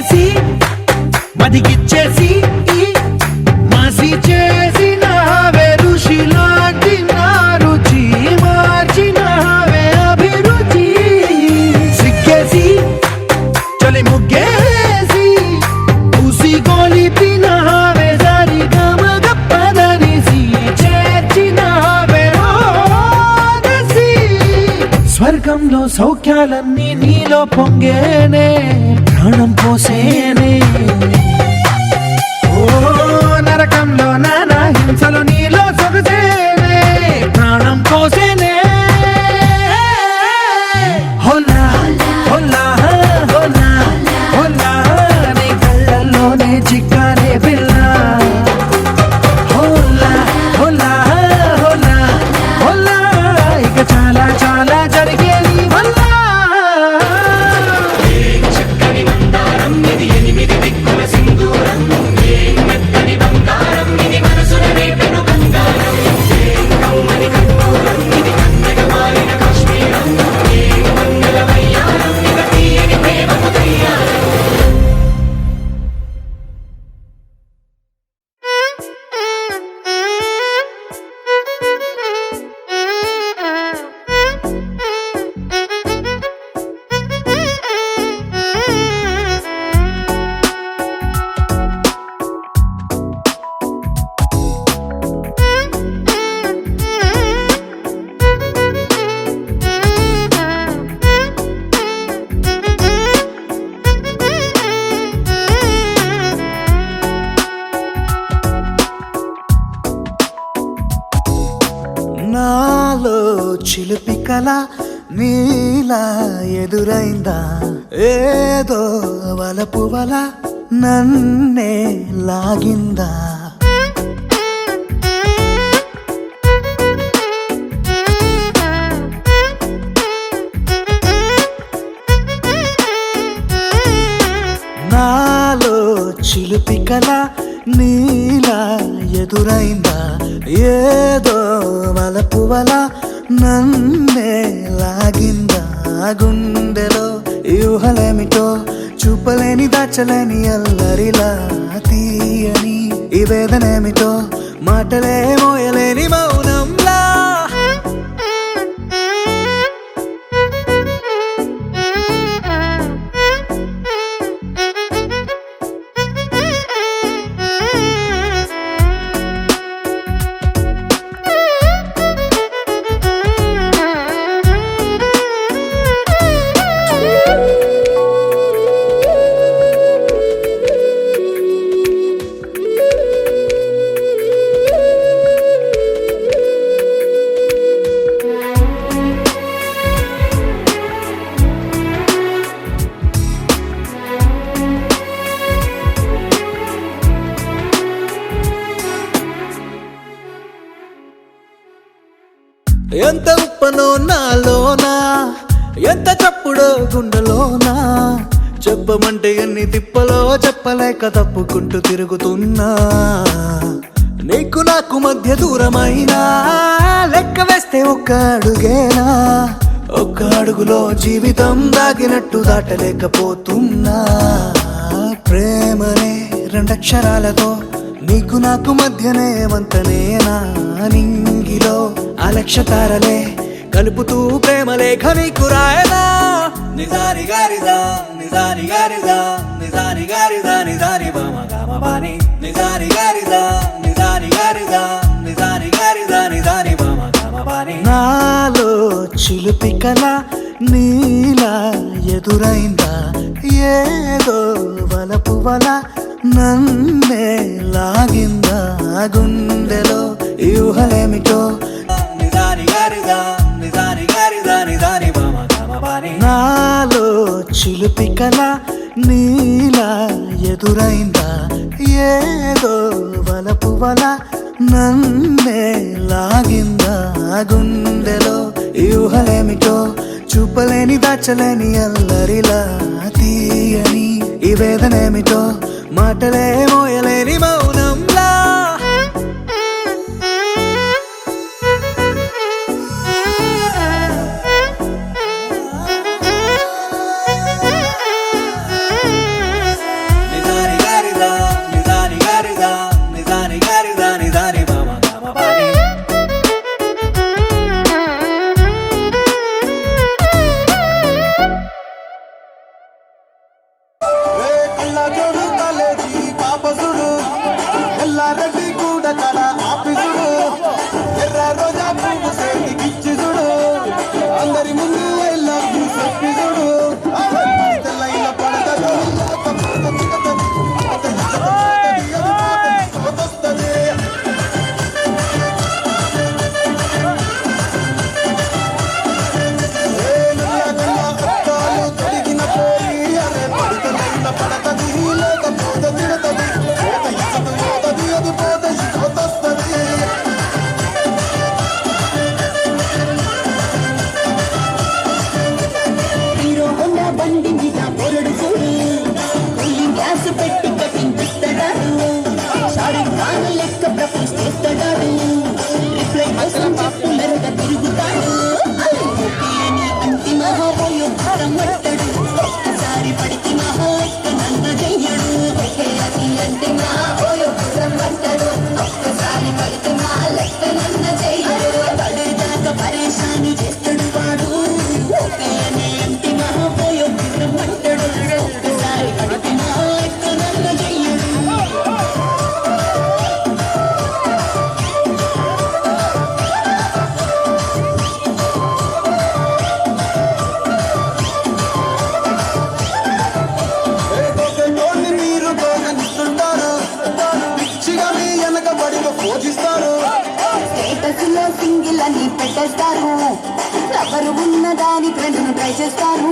చేసి మదిగిచ్చేసి మాసి చేసినావే ఋషిలాంటి నా రుచి మార్చినావే అభిరుచి సిగ్గేసి చలి ముగ్గేసి పూసి గోలిపినావే జారి గమగప్పదనిసి చేర్చినావే ఓదసి స్వర్గంలో సౌఖ్యాలన్నీ నీలో పొంగేనే ప్రాణం పోసేనే ఓ నరకంలో నానా హింసలు నీలో సొగసేనే ప్రాణం పోసేనే హోలా హోలా హోలా హోలా నీ కళ్ళల్లోనే చిక్కానే పిల్ల హోలా హోలా హోలా హోలా ఇక చాలా చాలా జరిగే నీ వల్ల చక్కని మందారం ఇది ఎనిమిది దిక్కుల సింధూరం ఏం మెత్తని బంగారం ఇది మనసున రేపెను బంగారం ఏం కమ్మని కర్పూరం ఇది కన్నెగ మారిన కాశ్మీరం ఏం మంగళ వయ్యారం ఇక తీయని ప్రేమకు తయ్యారం నాలో చిలిపి కల నీలా ఎదురైందా ఏదో వలపు వల నన్నే లాగిందా నాలో చిలిపి కల నీలా ఎదురైందా ఏదో వలపు వల నన్నే లాగిందా గుండెలో ఊహలేమిటో చూపలేని దాచలేని అల్లరిలా తీయని ఈ వేదనేమిటో మాటలే మోయలేని మౌనంలా ఎంత ఉప్పనో నాలోనా ఎంత చప్పుడో గుండెలోనా చెప్పమంటే ఎన్ని తిప్పలో చెప్పలేక తప్పుకుంటూ తిరుగుతున్నా నీకు నాకు మధ్య దూరమైనా లెక్క వేస్తే ఒక్క అడుగేనా ఒక్క అడుగులో జీవితం దాగినట్టు దాటలేకపోతున్నా ప్రేమనే రెండక్షరాలతో నీకు నాకు మధ్యనే వంతనేనా నింగిలో అలక్షతారలే కలుపుతూ ప్రేమ లేఖ నీకు రాయనా నిజారి గారిజా నిజారి గారిజా నిజారి గారిజా నిజారి బామ గామ బాని నిజారి గారిజా నిజారి గారిజా నిజారి గారిజా నిజారి బామ గామ బాని నాలో చిలిపి కల నీలా ఎదురైందా ఏదో వలపు వల నన్నే లాగిందా గుండెలో ఊహలేమిటో నిజారి గారిజా నిజారి గారిజా నిజారి బామ గామ బాని నాలో చిలిపి కల నీలా ఎదురైందా ఏదో వలపు వల నన్నే లాగిందా గుండెలో ఊహలేమిటో చూపలేని దాచలేని అల్లరిలా తీయని ఈ వేదనేమిటో మాటలే మోయలేని మౌనంలా ఐ లవ్ యు చెప్పి చూడు తెల్లైన పడతడు తొడిగిన పోయి అరే పడితలైన పడతది లేకపోతే తిడతది పోతది అది పోతే పోతొస్తది హీరో హోండా బండి మీద పొరడు చూడు కూలింగ్ గ్లాస్ పెట్టి కటింగ్ ఇస్తాడు షారుఖ్ ఖాన్ లెక్క ప్రపోజ్ చేస్తాడు రిప్లై కోసం చెప్పు మెరుగ తిరుగుతాడు అని అంతిమ భారం పట్టాడు ఒక్కసారి పడితే మహా నన్న చెయ్యడు అది అంతిమ భారం పట్టాడు ఒక్కసారి పడితే మా లెక్క నన్న చెయ్యడు పడేదాకా పరేషాని చేస్తాడు వాడు ఓకే అనే అంతిమ భారం పట్టాడు ఒక్కసారి పడితే మా లెక్క నన్న చెయ్యడు తోని మీరు తోగనిస్తుంటారు పిచ్చిగా మీ వెనక బడిగా పూజిస్తారు స్టేటస్ లో సింగిల్ అని పెట్టేస్తారు ఎవరు ఉన్నదాని ఫ్రెండ్ను ట్రై చేస్తారు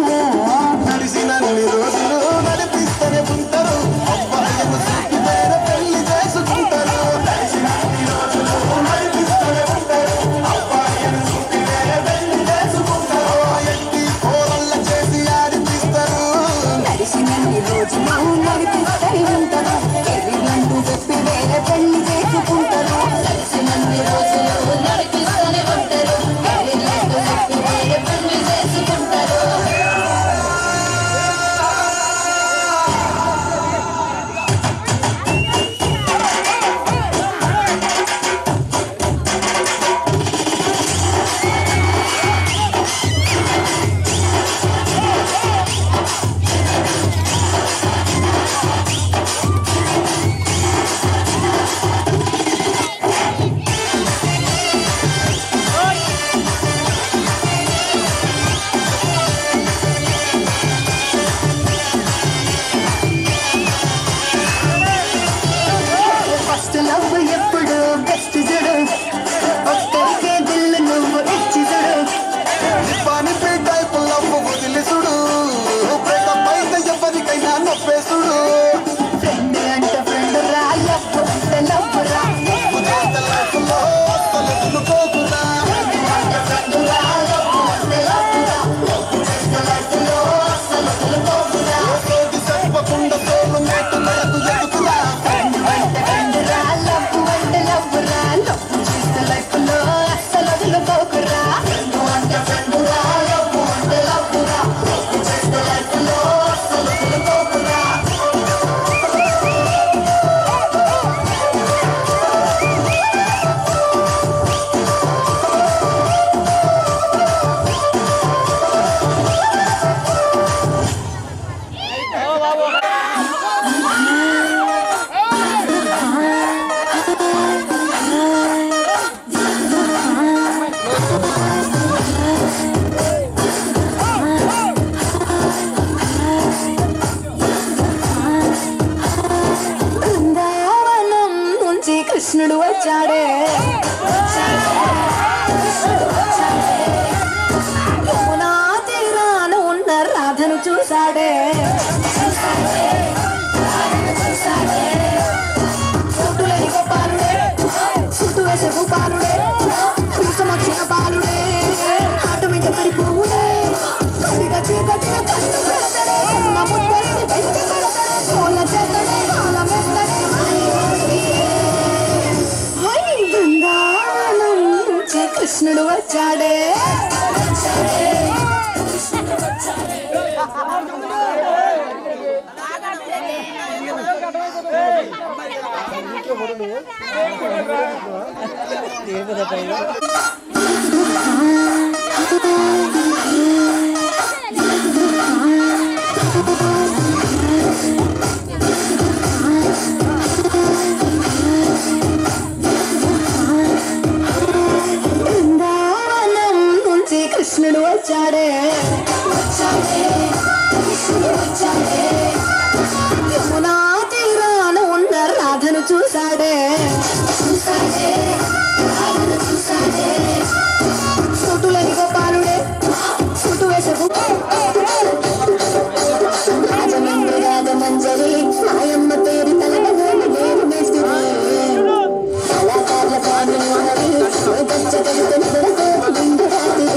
నడిసినన్ని రోజులు నడిపిస్తూనే ఉంటారు అబ్బాయిలు చూపి వేరే పెళ్లి చేసుకుంటారు నడిసినన్ని రోజులు నడిపిస్తూనే ఉంటారు అబ్బాయిలు చూపి వేరే పెళ్లి చేసుకుంటారు ఎట్టి కోరల్ల చేసి ఆడిపిస్తారు నడిచినన్ని రోజులు నడిపిస్తూనే ఉంటారు కెరీర్లంటూ చెప్పి వేరే పెళ్లి చేసుకుంటారు నడిచినన్ని రోజులు నడిపిస్తూనే ఉంటారు కెరీర్లంటూ చెప్పి వేరే పెళ్లి చేసుకుంటారు ఫస్ట్ లవ్ ఎప్పుడు బెస్ట్ చూడు ఒక్కరికే దిల్లు నువ్వు ఇచ్చి చూడు పని టైపు లవ్ వదిలిసుడు బ్రేకప్ అయితే ఎవరికైనా నొప్పేసుడు ఫ్రెండ్ అంటే ఫ్రెండ్ రా లవ్ అంటే లవ్ రా లైఫ్ లో అసలు వదులుకోకురా ఫ్రెండ్ రా లవ్ అంటే లవ్ రా లైఫ్ లో అసలు వదులుకోకురా సోది చెప్పకుండా సోలు మేటులకు ఎదుగురా ఫ్రెండ్ అంటే ఫ్రెండ్ రా లవ్ అంటే లవ్ రా లవ్ చేస్తే లైఫ్ లో అసలు వదులుకోకురా ఫ్రెండ్ అంటే ఫ్రెండ్ రా లవ్ అంటే లవ్ రా లవ్ చేస్తే లైఫ్ లో అసలు వదులుకోకురా బృందావనం నుంచి కృష్ణుడు వచ్చాడే యమునా తీరాన ఉన్న రాధను చూశాడే చుట్టులేని గోపాలుడే చుట్టూ వేసే గోపాలుడే సమక్షణ బాలుడే ఆట మీద పడిపోవుడే కడిగా చీకటిగా కన్ను పెడతాడే ఉన్న ముద్దరిని బయట పెడతాడే సోల చేతడే కాల మెత్తడే బృందావనం నుంచి కృష్ణుడు వచ్చాడే బృందావనం నుంచి కృష్ణుడు వచ్చాడే యమునా తీరాన ఉన్న రాధను చూశాడే సుటులని గోపాలుడే సుటు వేసకు రాజమంజరి మాయమ్మ పేరు తలగని నేను మెస్తిరి కళాకారుల పాటలు ఉన్నవి గచ్చగలుగుతున్న నిండు రాత్రి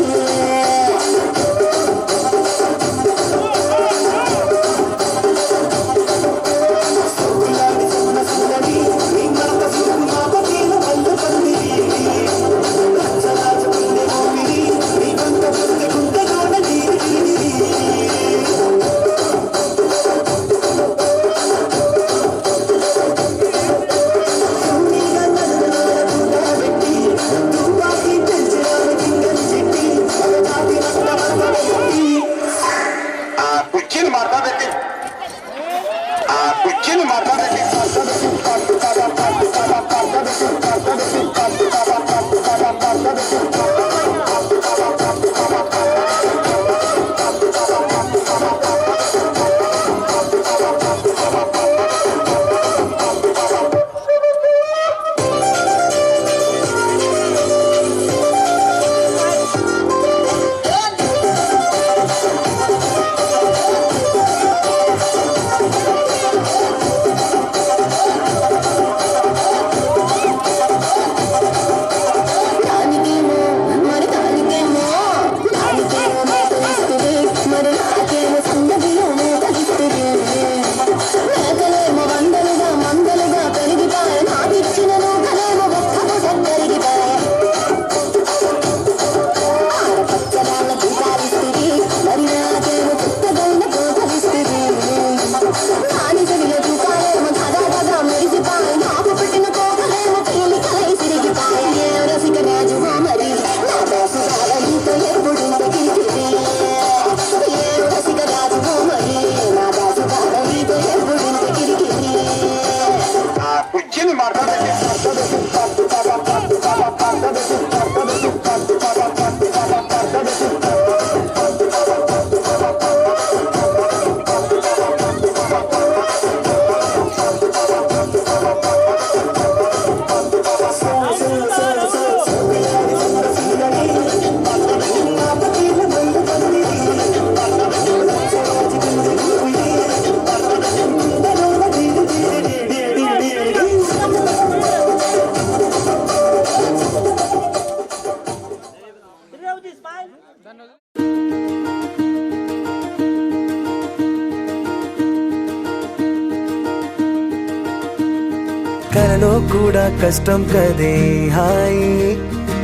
కలలో కూడా కష్టం కదే హాయి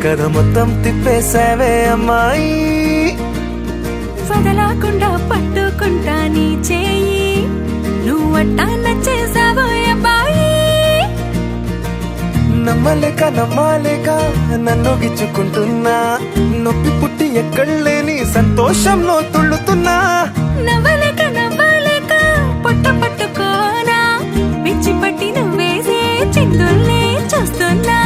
కథ మొత్తం తిప్పేసావే అమ్మాయి వదలకుండా పట్టుకుంటా నీ చేయి నువ్వట్టా నచ్చేసావో అబ్బాయి నమ్మలేక నన్ను గిచ్చుకుంటున్నా నొప్పి పుట్టి ఎక్కడలేని సంతోషంలో తుళ్ళుతున్నా నవ్వలేక పొట్ట పట్టుకోనా పిచ్చి పట్టి నువ్వేసే చిందుల్ని చూస్తున్నా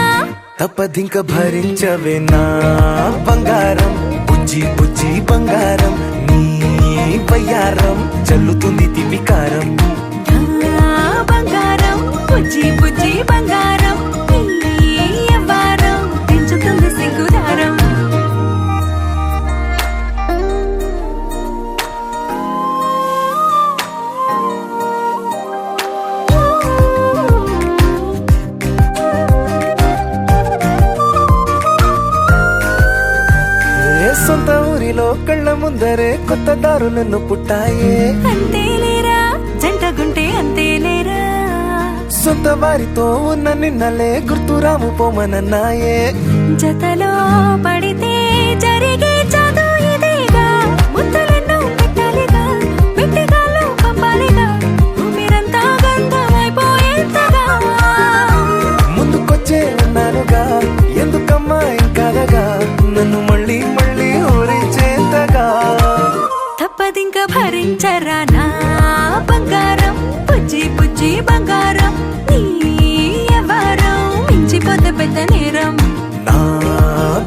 తప్పదింక భరించవే నా బంగారం బుజ్జి బుజ్జి బంగారం నీ బయ్యారం చల్లుతుంది తివికారం నా బంగారం బుజ్జి బుజ్జి బంగారం నీ యవ్వారం పెంచుతుంది సిగ్గుదారం సొంత ఊరిలో కళ్ళ ముందరే కొత్త దారులను పుట్టాయే అంతేలేరా జంటగుంటే అంతేలేరా సొంత వారితో ఉన్న నిన్నలే గుర్తురాము పోమనన్నాయే జతలో పడితే జరిగే చదు ఇదేగా ముద్దలెన్నో పెట్టాలిగా పెట్టిగాల్లో పంపాలిగా మీరంతా గంధమైపోయేంతగా ముందుకొచ్చే ఉన్నానుగా ఎందుకమ్మా ఇంకాదగా నన్ను మళ్ళీ ఊరించేంతగా తప్పదింక భరించరా నా బంగారం బుజ్జి బుజ్జి బంగారం నీ యవ్వారం మించిపోతే పెద్ద నేరం నా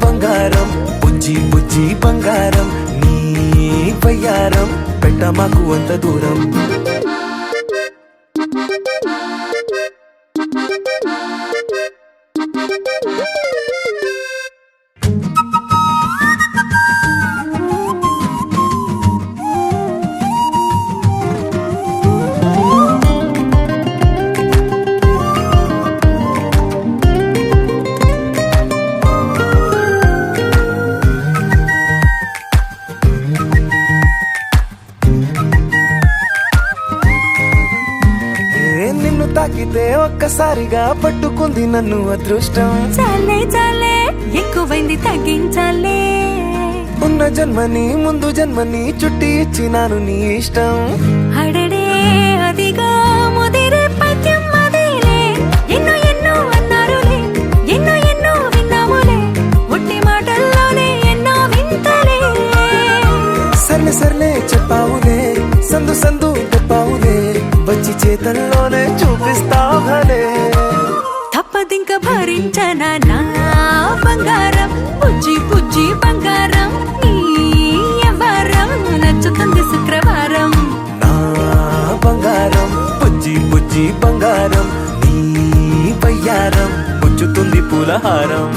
బంగారం బుజ్జి బుజ్జి బంగారం నీ వయ్యారం పెట్ట మాకు అంత దూరం. నిన్ను తాకితే ఒక్కసారిగా పట్టుకుంది నన్ను అదృష్టం. చాలే చాలే ఎక్కువైంది తగ్గించాలే. ఉన్న జన్మని ముందు జన్మని చుట్టి ఇచ్చినాను నీ ఇష్టం. అడడే అదిగా ముదిరే పద్యం అదేలే. ఎన్నో ఎన్నో అన్నారులే, ఎన్నో ఎన్నో విన్నాములే. ఒట్టి మాటల్లోనే ఎన్నో వింతలే. సర్లే సర్లే చెప్పావులే, సందు సందు చెప్పావులే. వచ్చి చేతల్లోనే చూపిస్తావులే. తప్పదింక భరించనా నా బంగారం. పుజ్జి పుజ్జి బంగారం నీ వ్యవహారం. నచ్చుతుంది శుక్రవారం. నా బంగారం బుజ్జి బుజ్జి బంగారం నీ వయ్యారం పుచ్చుతుంది పూలహారం.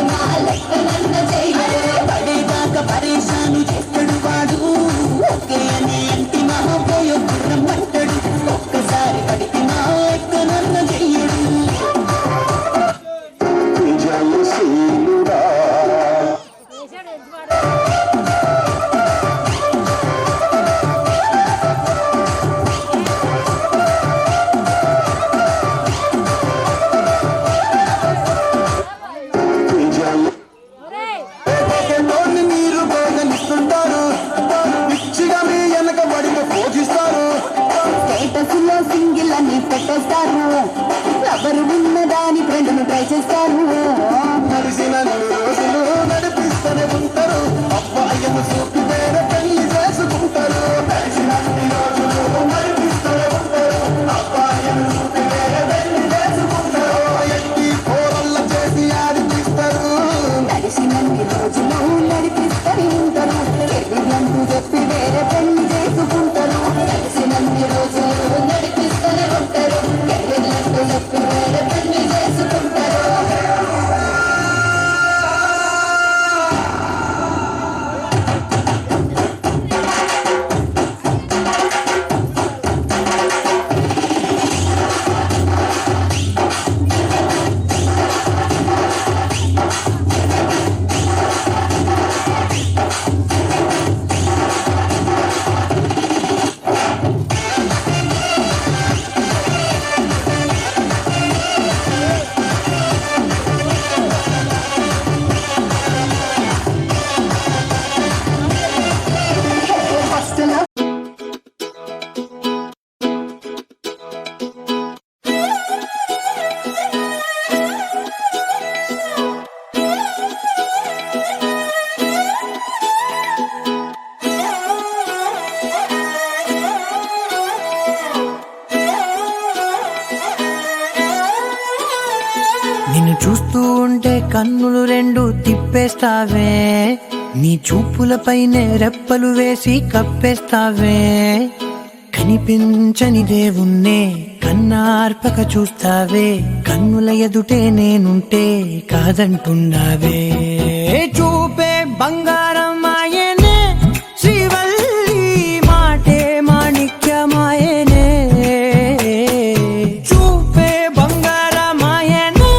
నా లెక్కలన్న చెయ్యడు పడేదాకా పరేషాను చేస్తాడు వాడు ఓకే అని అంటి మహాపోయో గుర్రం అంటాడు ఒక్కసారి పడితే నా లెక్కలన్న చెయ్యడు మీరు బాగనిస్తుంటారు పిచ్చిగా మీ వెనక పడిన పోషిస్తారు స్టేటస్ లో సింగిల్ అని పెట్టేస్తారు ఎవరు ఉన్నదాని ఫ్రెండ్ను ట్రై చేస్తారు నడిసిన రోజులు నడిపిస్తూనే ఉంటారు అబ్బాయిను చూపి వేరే పెళ్లి చేసుకుంటారు నడిచిన రోజులు నడిపిస్తూనే ఉంటారు అబ్బాయిను చూపి వేరే పెళ్లి చేసుకుంటారు ఎట్టి కోరల్ల చేసి ఆడిపిస్తారు నడిచినన్ని రోజులు నడిపిస్తూనే ఉంటారు ఎదురంటూ చెప్పి వేరే పెళ్లి చేసుకుంటారు నడిచినన్ని రోజులు నడిపిస్తూనే ఉంటారు ఎదురంటూ చెప్పి వేరే పెళ్లి చేసుకుంటారు నిన్ను చూస్తూ ఉంటే కన్నులు రెండు తిప్పేస్తావే నీ చూపులపైనే రెప్పలు వేసి కప్పేస్తావే కనిపించని దేవుణ్ణే కన్నార్పక చూస్తావే కన్నుల ఎదుటే నేనుంటే కాదంటున్నావే చూపే బంగారం ఆయనే శ్రీవల్లి మాటే మాణిక్యమాయనే చూపే బంగారమాయనే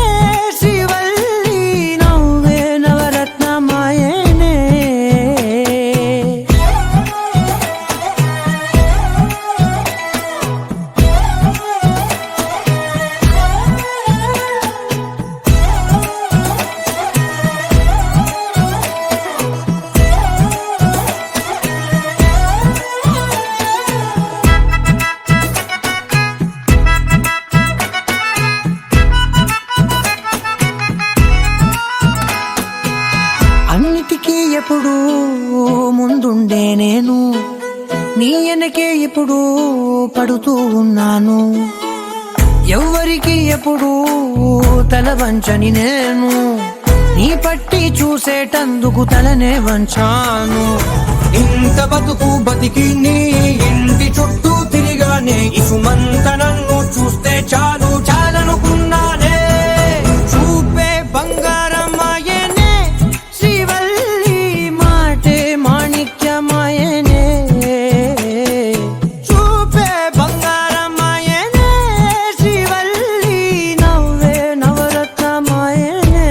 శ్రీవల్లి నవ్వే నవరత్నమాయనే అన్నిటికీ ఎప్పుడు ముందుండే నేను నీ వెనకే ఎప్పుడు పడుతూ ఉన్నాను ఎవ్వరికి ఎప్పుడు తల వంచని నేను నీ పట్టి చూసేటందుకు తలనే వంచాను ఇంత బతుకు బతికి నీ ఇంటి చుట్టూ తిరిగానే ఇసుమంత నన్ను చూస్తే చాలు చాలనుకున్నానే చూపే బంగారమాయనే శ్రీవల్లి మాటే మాణిక్యమాయనే చూపే బంగారమాయనే శ్రీవల్లి నవ్వే నవరత్నమాయనే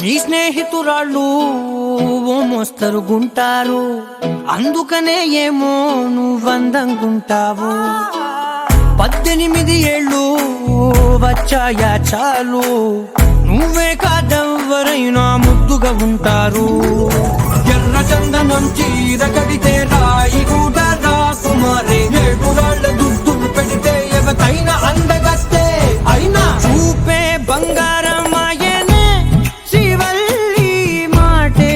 నీ స్నేహితురాళ్ళు ఓ మోస్తరు గుంటారు అందుకనే ఏమో నువ్వందంగుంటావు 18 ఏళ్ళు వచ్చాయా చాలు నువ్వే కాదెవ్వరైనా ముద్దుగా ఉంటారు ఎర్ర చందనం చీర కడితే రాయి కూడా రాకుమారే 7 రాళ్ళ దుద్దులు పెడితే ఎవతైనా అందగస్తే అయినా చూపే బంగారమాయనే శ్రీవల్లి మాటే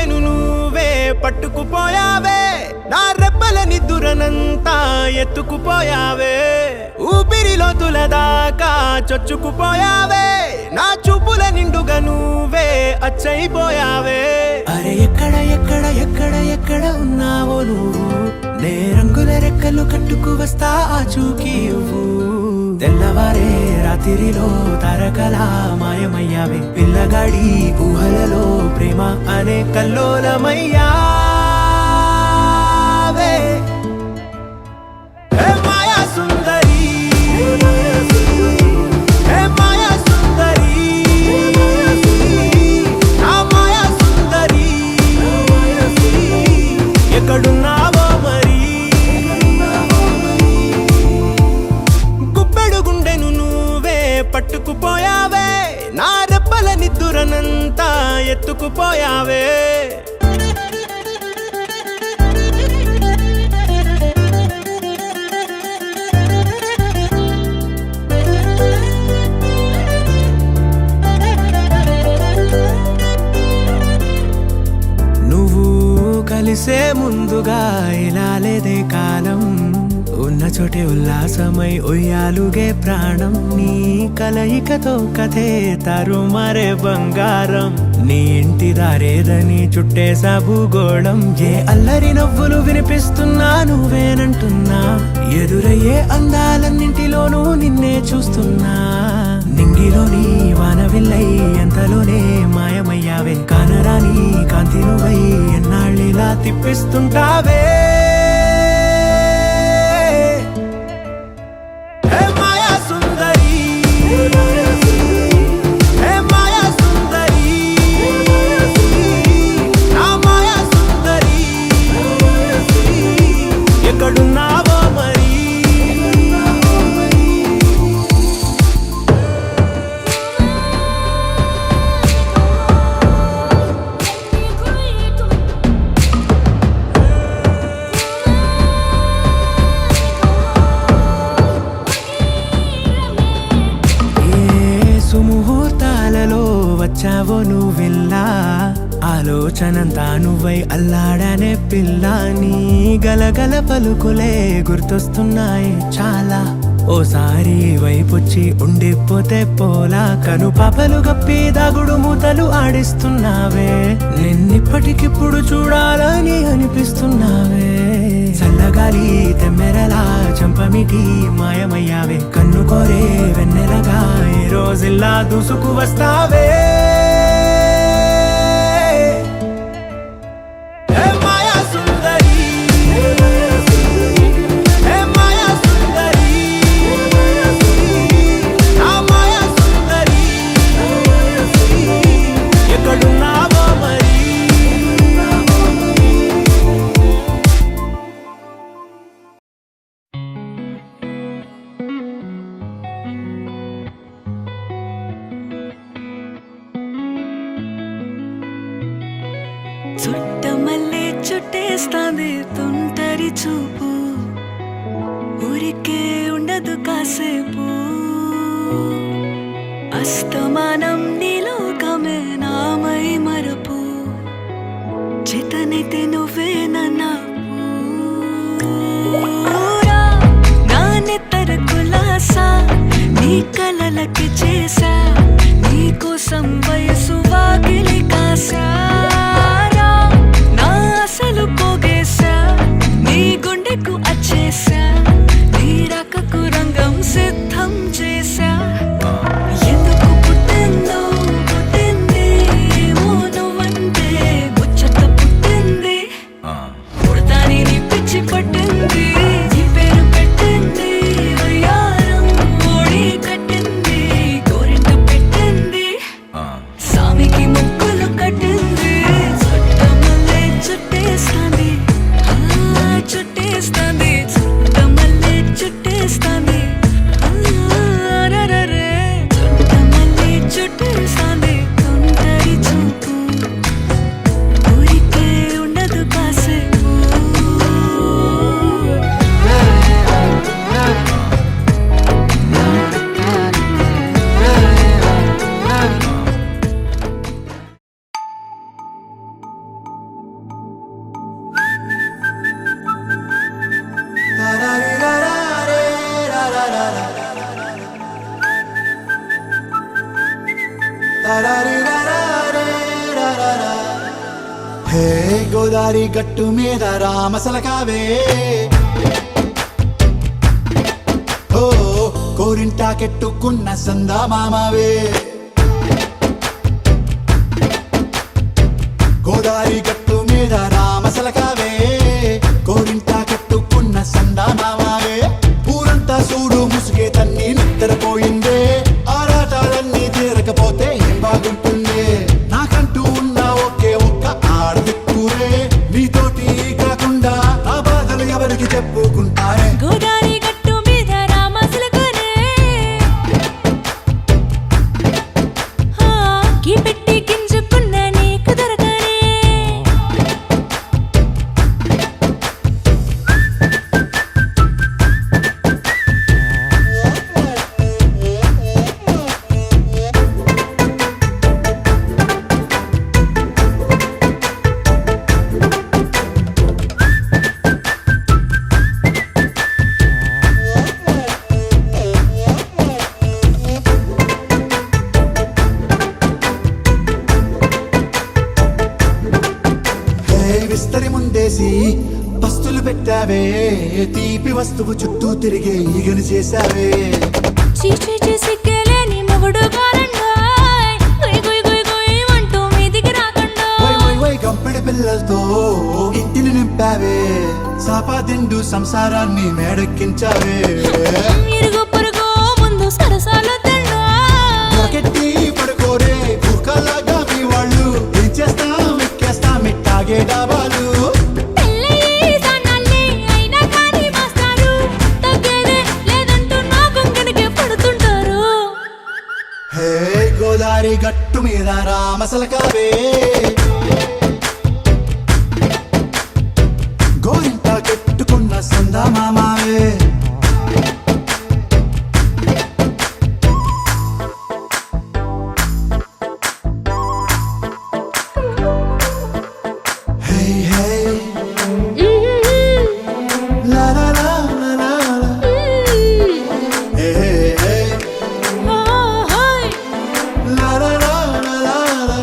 గుండెను నువ్వే పట్టుకుపోయావే నా రెప్పల నిద్దురనంతా ఎత్తుకుపోయావే ఊపిరిలో తులదాకా చొచ్చుకుపోయావే నా చూపుల నిండుగా నువ్వే అచ్చయిపోయావే అరే ఎక్కడ ఎక్కడ ఎక్కడ ఎక్కడ ఉన్నావో నువ్వు నే రంగుల రెక్కలు కట్టుకు వస్తా ఆ చూకి ఇవ్వు తెల్లవారే రాత్రిలో తారకలా మాయమయ్యావే పిల్లగాడి ఊహలలో ప్రేమ అనే కల్లోలమయ్యావే హే మాయా సుందరి హే మాయా సుందరి నా మాయా సుందరి ఎక్కడున్నావో మరి గుప్పెడు గుండెను నువ్వే పట్టుకుపోయావే నా రెప్పల నిద్దురనంతా ఎత్తుకుపోయావే నువ్వు కలిసే ముందుగా ఇలా లేదే కాలం ఉన్న చోటే ఉల్లాసమై ఉయ్యాలుగే ప్రాణం నీ కలయికతో కథే తరుమారే బంగారం నీ ఇంటి దారేదని చుట్టేసా భూగోళం ఏ అల్లరి నవ్వులు వినిపిస్తున్నా నువ్వేనంటున్నా ఎదురయ్యే అందాలన్నింటిలోనూ నిన్నే చూస్తున్నా నింగిలోని వానవిల్లై ఎంతలోనే మాయమయ్యావే కానరాని కాంతి నువ్వై ఎన్నాళ్ళిలా తిప్పిస్తుంటావే హే మాయా సుందరి హే మాయా సుందరి నా మాయా సుందరి ఎక్కడున్నావో మరి సుముహూర్తాలలో వచ్చావో నువ్వెల్లా ఆలోచనంతా నువ్వై అల్లాడనే పిల్ల నీ గలగల పలుకులే గుర్తొస్తున్నాయి చాలా ఓసారి వైపొచ్చి ఉండిపోతే పోలా కను పాపలు గప్పి దాగుడు మూతలు ఆడిస్తున్నావే నిన్నిప్పటికిప్పుడు చూడాలని అనిపిస్తున్నావే చల్లగాలి తెమ్మెరలా చంపమిటి మాయమయ్యావే కన్ను కోరే వెన్నెలగా ఈ రోజుల్లా దూసుకు వస్తావే హే మాయా సుందరి హే మాయా సుందరి నా మాయా సుందరి ఎక్కడున్నావో మరి చుట్టమల్లే చుట్టేస్తాంది తుంటరి చూపు ఊరికే ఉండదు కాసేపు అస్తమానం నీలోకమే నామై మరపు చేతనైతే నువ్వే నన్నా నాన్నెత్తర కులాసా నీ కలలకి చేసా నీ కోసం వయసు వాకిలి కాసా అసలు పోగేశా నీ గుండెకు అచ్చేసా నీ రాకకు రంగం సిద్ధం చేశా ఎందుకు పుట్టిందో పుట్టింది ఏమో నువ్వంటే ముచ్చట పుట్టింది పుడతాని నీ పిచ్చి పట్టింది నీ పేరు పెట్టింది వయ్యారం ఓడి కట్టింది గోరింట పెట్టింది సామికి ముక్కులు కట్టింది చుట్టేస్తాంది చుట్టేస్తాంది చుట్టమల్లే చుట్టేస్తాంది హే గోదారి గట్టు మీద రామసలకావే ఓ కోరింటాకెట్టుకున్న సందా మామావే గోదారి గట్టు మీద రామసలకావే కోరింటాకెట్టుకున్న సందా మామావే ఊరంతా చూడు ముసుగే తన్ని నిద్రపోయిందే ఆరాటాలన్నీ తీరకపోతే ఏం బాగుంటుంది నాకంటూ ఉన్న ఒకే ఒక్క ఆడదిక్కురే నీతోటి కాకుండా ఆ బాధలు ఎవరికి చెప్పుకుంటారే గోదారి గట్టు మీద రామసలకనే గీ పెట్టి గింజుకున్న నీకు దొరకనే విస్తరి ముందేసి పస్తులు పెట్టావే తీపి వస్తువు చుట్టూ తిరిగే ఈగను చేశావే చీచీ సిగ్గలేని మొగుడు కారండాయ్ గుయ్ గుయ్ గుయ్ గుయ్ అంటూ మీదికి రాకుండా వై వై వై గంపెడి పిల్లలతో ఇంటిని నింపావే సాపాదిండు సంసారాన్ని మేడెక్కించావే ఇరుగు పొరుగు ముందు సరసాలు తండా రాకెట్టి పడుకోరే భూకాలాగా మీ వాళ్ళు ఏం చేస్తాం ఎక్కేస్తాం ఇట్టాగే డాబాలు పెళ్ళయి సన్నాల్ని అయినా కానీ మాస్తారు తగ్గేదే లేదంటూ నా కొంగనికే పడుతుంటారు హే గోదారి గట్టు మీద రామసలకావే గోరింట కెట్టుకున్న సందా మామావే హే హే లా లా లా లా లా లా. హే హే లా లా లా లా లా లా.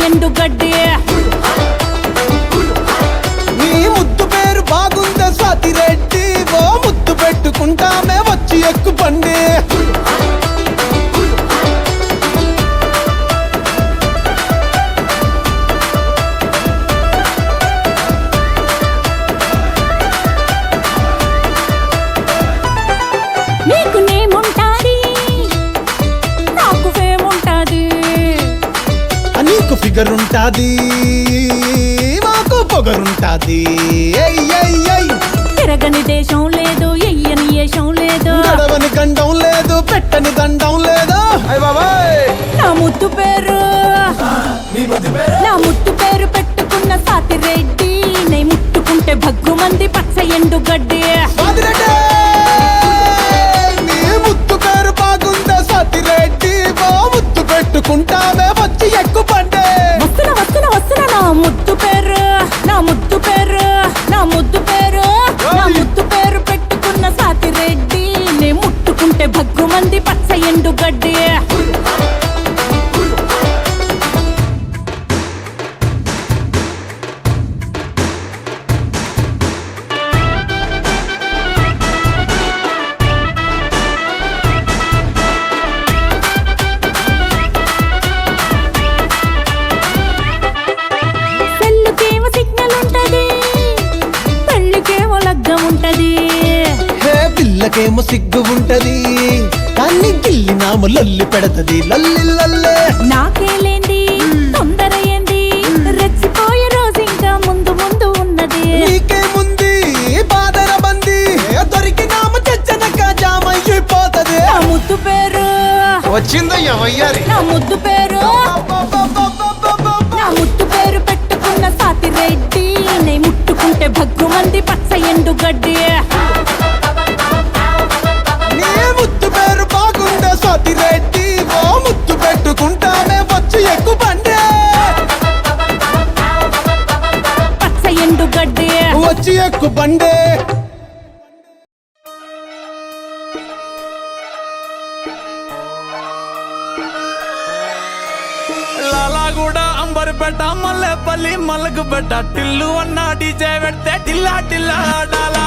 ఎండు గడ్డి నీ ముద్దు పేరు బాగుందా స్వాతి రెడ్డి ఓ ముద్దు పెట్టుకుంటామే వచ్చి ఎక్కు పండి నీకు నేముంటాది నాకు ఫేముంటాది నీకు ఫిగర్ ఉంటాది మాకు పొగరుంటాది తిరగని దేశం లేదు ఎయ్యని ఏషం లేదు గడవని గండం లేదు పెట్టని దండం లేదు నా ముద్దు పేరు నా ముద్దు పేరు పెట్టుకున్న సాతి రెడ్డి నే ముట్టుకుంటే భగ్గు మంది పచ్చ ఎండు గడ్డి స్వాతి రెడ్డి నీ ముద్దు పేరు బాగుందా స్వాతి రెడ్డి ఓ ముద్దు పెట్టుకుంటామే వచ్చి ఎక్కు పండి వస్తున్నా వస్తున్నా వస్తున్నా నా ముద్దు పేరు నా ముద్దు పేరు నా ముద్దు పేరు నా ముద్దు పేరు పెట్టుకున్న సాతి రెడ్డి నే ముట్టుకుంటే భగ్గు మంది పచ్చ ఎండు గడ్డి సెల్లుకేమో సిగ్నల్ ఉంటది పెళ్ళికేమో లగ్గం ఉంటది హే పిల్లకేమో సిగ్గు ఉంటది కానీ గిల్లినాము లొల్లి పెడతది లల్లి లల్లే నాకేలేంది తొందర ఏంది రెచ్చిపోయే రోజు ఇంకా ముందు ముందు ఉన్నది నీకేముంది బాదర బంది దొరికినాము తెచ్చనక జామైపోతది నా ముద్దు పేరు వచ్చిందయ్యా వయ్యారి నా ముద్దు పేరు నా ముద్దు పేరు పెట్టుకున్న సాతి రెడ్డి నే ముట్టుకుంటే భగ్గు మంది పచ్చ ఎండు గడ్డి నీ ముద్దు పేరు బాగుందా స్వాతి రెడ్డి ఓ ముద్దు పెట్టుకుంటానే వచ్చి ఎక్కు పండే పచ్చ ఎండు గడ్డి వచ్చి ఎక్కు పండే లాలాగూడ అంబర్పేట మల్లెపల్లి మలకపేట టిల్లు అన్న డీజే పెడితే టిల్లా టిల్లా ఆడాలా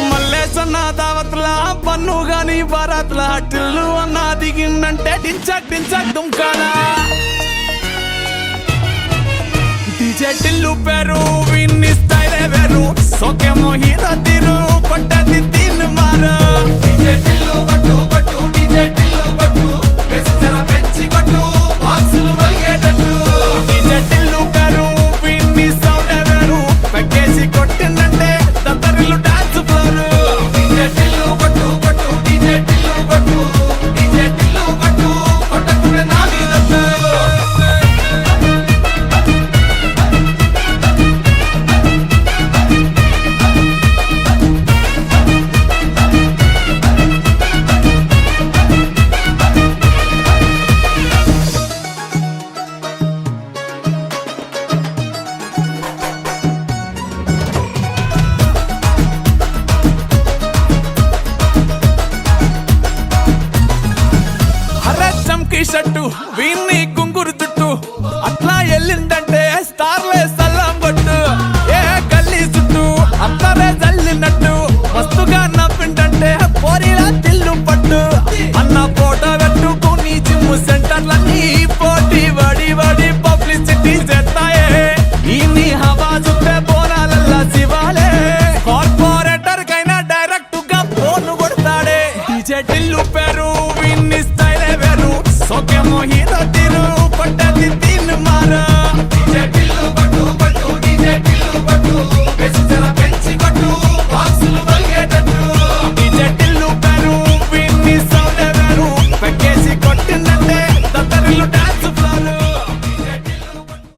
మల్లేసన్న దావత్ల పన్ను గాని బారాత్ల టిల్లు అన్న దిగిందంటే టించక్ టించక్ దుంకాలా డీజే టిల్లు పేరు విన్ని స్టైలే వేరు సోకేమో హీరో తీరు పట్టది తీన్ మారు డీజే టిల్లు పట్టు పట్టు డీజే టిల్లు పట్టు వెచ్చన పెంచి కొట్టు బాక్సులు మలిగేటట్టు డీజే టిల్లు పేరు విన్ని సౌండ్ వేరు పెక్కేసి కొట్టిందంటే తత్తరిల్లు డాన్స్ ఫ్లోర్ డీజే టిల్లు పట్టు పట్టు డీజే టిల్లు పట్టు డీజే టిల్లు పట్టు కొట్టకుడే నా మీదట్టు చంకీ షట్టు వీన్ని కుంగురు చుట్టు అట్లా ఎల్లిందంటే స్టార్లే సల్లం కొట్టు ఏ గల్లీ చుట్టూ అత్తరే జల్లినట్టు మస్తుగా నవ్విందంటే పోరిలా తిల్లు పట్టు